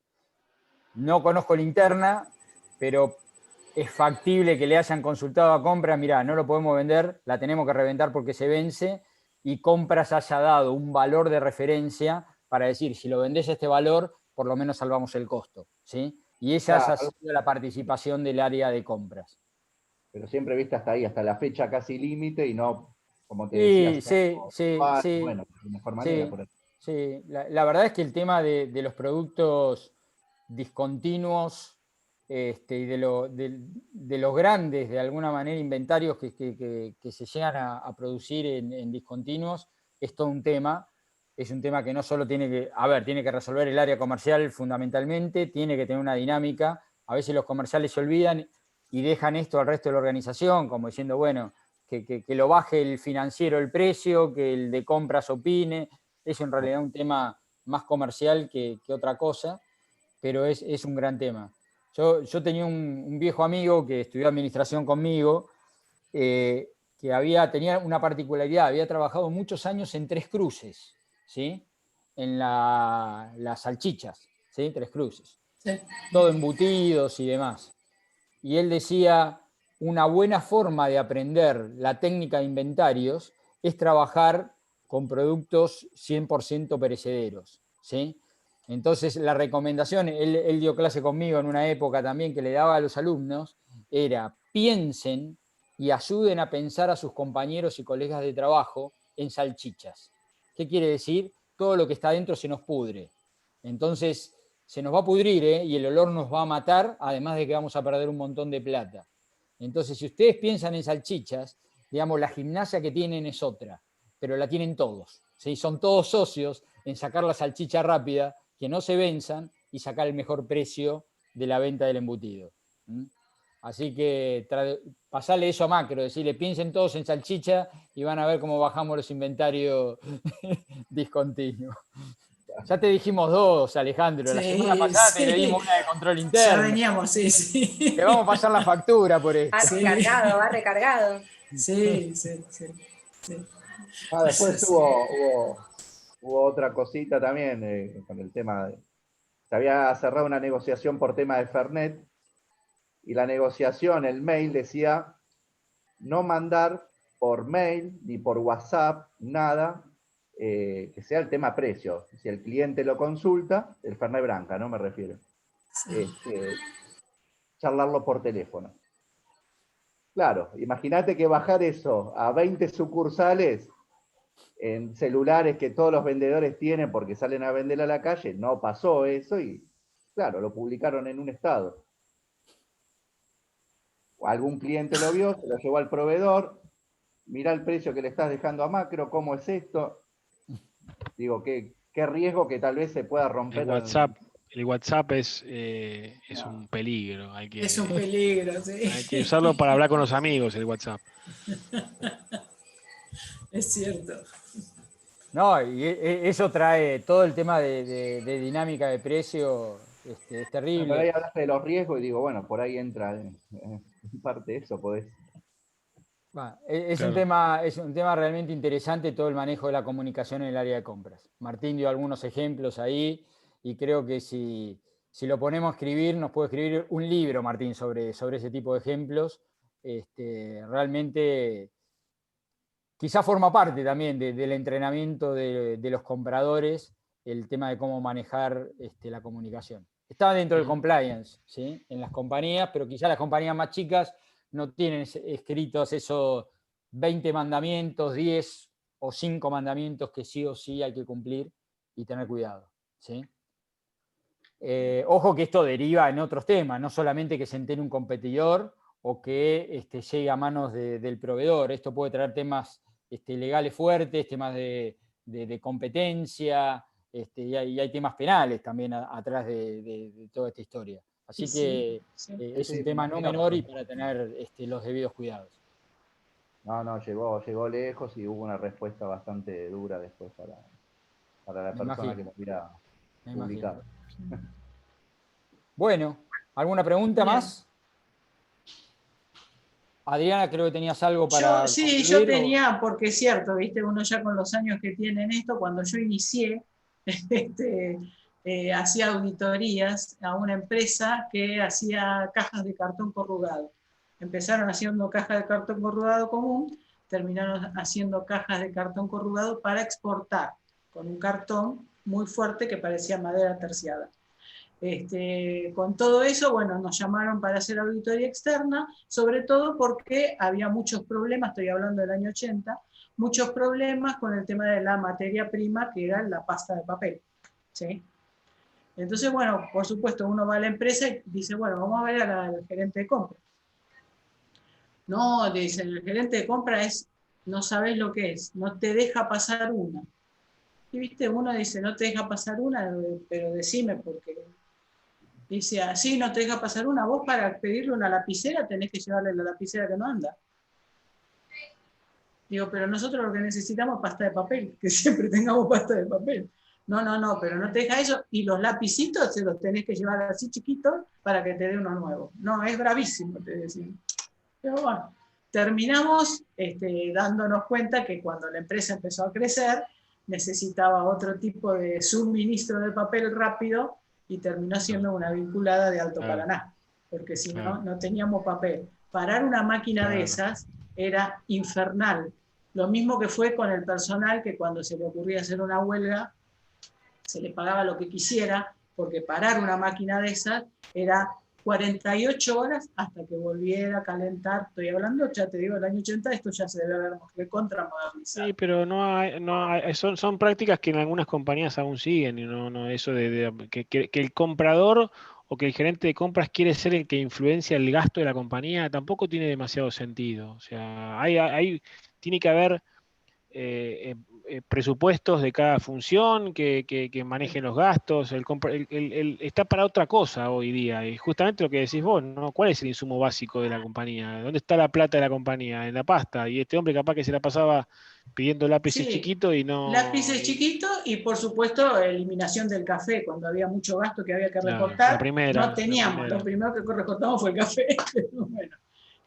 [SPEAKER 2] No conozco la interna, pero es factible que le hayan consultado a compra, mirá, no lo podemos vender, la tenemos que reventar porque se vence, y compras haya dado un valor de referencia para decir, si lo vendés a este valor, por lo menos salvamos el costo, ¿sí? Y esa ha
[SPEAKER 6] Claro,
[SPEAKER 2] sido la participación del área de compras.
[SPEAKER 6] pero siempre viste hasta ahí, hasta la fecha casi límite y no, como te decía,
[SPEAKER 2] Sí, sí,
[SPEAKER 6] bueno, de mejor manera.
[SPEAKER 2] sí,
[SPEAKER 6] Por ahí.
[SPEAKER 2] sí. La verdad es que el tema de los productos discontinuos y de los grandes, de alguna manera, inventarios que se llegan a producir en discontinuos, es todo un tema. Es un tema que no solo tiene que resolver el área comercial fundamentalmente, tiene que tener una dinámica. A veces los comerciales se olvidan y dejan esto al resto de la organización, como diciendo, bueno, que lo baje el financiero el precio, que el de compras opine. Es en realidad un tema más comercial que otra cosa, pero es un gran tema. Yo tenía un viejo amigo que estudió administración conmigo, que tenía una particularidad, había trabajado muchos años en Tres Cruces, ¿sí? En las salchichas, ¿sí? Tres Cruces.
[SPEAKER 5] Sí.
[SPEAKER 2] Todo embutidos y demás. Y él decía, una buena forma de aprender la técnica de inventarios es trabajar con productos 100% perecederos, ¿sí? Entonces, la recomendación, él dio clase conmigo en una época también que le daba a los alumnos, era piensen y ayuden a pensar a sus compañeros y colegas de trabajo en salchichas. ¿Qué quiere decir? Todo lo que está dentro se nos pudre. Entonces, se nos va a pudrir, y el olor nos va a matar, además de que vamos a perder un montón de plata. Entonces, si ustedes piensan en salchichas, digamos, la gimnasia que tienen es otra, pero la tienen todos, ¿sí? Son todos socios en sacar la salchicha rápida, que no se venzan y sacar el mejor precio de la venta del embutido. Así que pasarle eso a macro, decirle, piensen todos en salchicha y van a ver cómo bajamos los inventarios discontinuos. Ya te dijimos dos, Alejandro. La semana pasada te dimos una de control interno.
[SPEAKER 5] Ya veníamos, sí.
[SPEAKER 2] Te vamos a pasar la factura por esto.
[SPEAKER 7] Va recargado, va recargado.
[SPEAKER 5] Sí.
[SPEAKER 6] Después hubo otra cosita también con el tema de... Se había cerrado una negociación por tema de Fernet y la negociación, el mail decía no mandar por mail ni por WhatsApp nada que sea el tema precio. Si el cliente lo consulta, el Fernet Branca, no me refiero.
[SPEAKER 5] Sí.
[SPEAKER 6] Charlarlo por teléfono. Claro, imagínate que bajar eso a 20 sucursales en celulares que todos los vendedores tienen porque salen a vender a la calle, no pasó eso y, claro, lo publicaron en un estado. Algún cliente lo vio, se lo llevó al proveedor, mirá el precio que le estás dejando a macro, ¿cómo es esto? Digo, qué riesgo que tal vez se pueda romper.
[SPEAKER 1] El WhatsApp es un peligro.
[SPEAKER 5] Es un peligro, sí.
[SPEAKER 1] Hay que usarlo para hablar con los amigos, el WhatsApp.
[SPEAKER 5] Es cierto.
[SPEAKER 2] No, y eso trae todo el tema de dinámica de precio, es
[SPEAKER 6] Pero ahí
[SPEAKER 2] terrible.
[SPEAKER 6] hablaste de los riesgos y digo, bueno, por ahí entra en parte de eso, podés.
[SPEAKER 2] Es
[SPEAKER 1] Claro.
[SPEAKER 2] un tema realmente interesante todo el manejo de la comunicación en el área de compras. Martín dio algunos ejemplos ahí y creo que si lo ponemos a escribir, nos puede escribir un libro, Martín, sobre ese tipo de ejemplos. Realmente quizás forma parte también del entrenamiento de los compradores el tema de cómo manejar la comunicación. Está dentro del compliance, ¿sí? En las compañías, pero quizás las compañías más chicas no tienen escritos esos 20 mandamientos, 10 o 5 mandamientos que sí o sí hay que cumplir y tener cuidado, ¿sí? Ojo que esto deriva en otros temas, no solamente que se entere un competidor o que llegue a manos del proveedor. Esto puede traer temas legales fuertes, temas de competencia, y hay temas penales también atrás de toda esta historia. Así que es un
[SPEAKER 6] Sí, me
[SPEAKER 2] tema no
[SPEAKER 6] imagino.
[SPEAKER 2] menor y para tener los debidos cuidados.
[SPEAKER 6] No, llegó lejos y hubo una respuesta bastante dura después para la
[SPEAKER 2] Me
[SPEAKER 6] persona
[SPEAKER 2] imagino,
[SPEAKER 6] que lo había
[SPEAKER 2] me imagino.
[SPEAKER 6] publicado.
[SPEAKER 2] Bueno, ¿alguna pregunta
[SPEAKER 5] Bien.
[SPEAKER 2] más? Adriana, creo que tenías algo para
[SPEAKER 5] Sí, yo
[SPEAKER 2] concluir.
[SPEAKER 5] tenía, porque es cierto, viste, uno ya con los años que tiene en esto, cuando yo inicié, hacía auditorías a una empresa que hacía cajas de cartón corrugado. Empezaron haciendo cajas de cartón corrugado común, terminaron haciendo cajas de cartón corrugado para exportar, con un cartón muy fuerte que parecía madera terciada. Con todo eso, bueno, nos llamaron para hacer auditoría externa, sobre todo porque había muchos problemas, estoy hablando del año 80, muchos problemas con el tema de la materia prima, que era la pasta de papel. ¿Sí? Entonces, bueno, por supuesto, uno va a la empresa y dice, bueno, vamos a ver al gerente de compra. No, dicen, el gerente de compra no sabes lo que es, no te deja pasar una. Y viste, uno dice, no te deja pasar una, pero decime, porque dice, así no te deja pasar una. Vos para pedirle una lapicera tenés que llevarle la lapicera que no anda. Digo, pero nosotros lo que necesitamos es pasta de papel, que siempre tengamos pasta de papel. No, pero no te deja eso. Y los lapicitos se los tenés que llevar así chiquitos para que te dé uno nuevo. No, es bravísimo, te decía. Pero bueno, terminamos dándonos cuenta que cuando la empresa empezó a crecer, necesitaba otro tipo de suministro de papel rápido y terminó siendo una vinculada de Alto Paraná, porque si no, no teníamos papel. Parar una máquina de esas era infernal. Lo mismo que fue con el personal, que cuando se le ocurría hacer una huelga, se le pagaba lo que quisiera, porque parar una máquina de esas era 48 horas hasta que volviera a calentar. Estoy hablando, ya te digo, del año 80, esto ya se debe haber recontra modernizado.
[SPEAKER 1] Sí, pero son prácticas que en algunas compañías aún siguen, y no eso que el comprador o que el gerente de compras quiere ser el que influencia el gasto de la compañía, tampoco tiene demasiado sentido. O sea, tiene que haber presupuestos de cada función que manejen los gastos. Está para otra cosa hoy día. Y justamente lo que decís vos, ¿no? ¿Cuál es el insumo básico de la compañía? ¿Dónde está la plata de la compañía? En la pasta. Y este hombre capaz que se la pasaba pidiendo lápices
[SPEAKER 5] Sí,
[SPEAKER 1] chiquitos y no...
[SPEAKER 5] lápices chiquitos y por supuesto eliminación del café. Cuando había mucho gasto que había que
[SPEAKER 1] Claro, la
[SPEAKER 5] recortar, no
[SPEAKER 1] primera, la
[SPEAKER 5] teníamos. Lo
[SPEAKER 1] primera.
[SPEAKER 5] primero que recortamos fue el café. Bueno,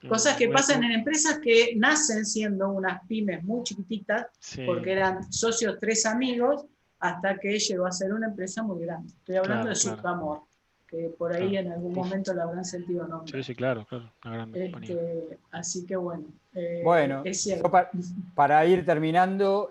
[SPEAKER 5] cosas que
[SPEAKER 1] Una-
[SPEAKER 5] pasan
[SPEAKER 1] un-
[SPEAKER 5] en empresas que nacen siendo unas pymes muy chiquititas, porque
[SPEAKER 1] sí,
[SPEAKER 5] eran socios 3 amigos, hasta que llegó a ser una empresa muy grande. Estoy hablando de
[SPEAKER 1] claro,
[SPEAKER 5] Subcamor, que por ahí
[SPEAKER 1] claro.
[SPEAKER 5] en algún
[SPEAKER 1] Uf,
[SPEAKER 5] momento la habrán sentido
[SPEAKER 1] sí,
[SPEAKER 5] nombrar.
[SPEAKER 1] sí, claro, una gran compañía.
[SPEAKER 5] Así que bueno,
[SPEAKER 2] Bueno,
[SPEAKER 5] es
[SPEAKER 2] yo
[SPEAKER 5] cierto.
[SPEAKER 2] para ir terminando,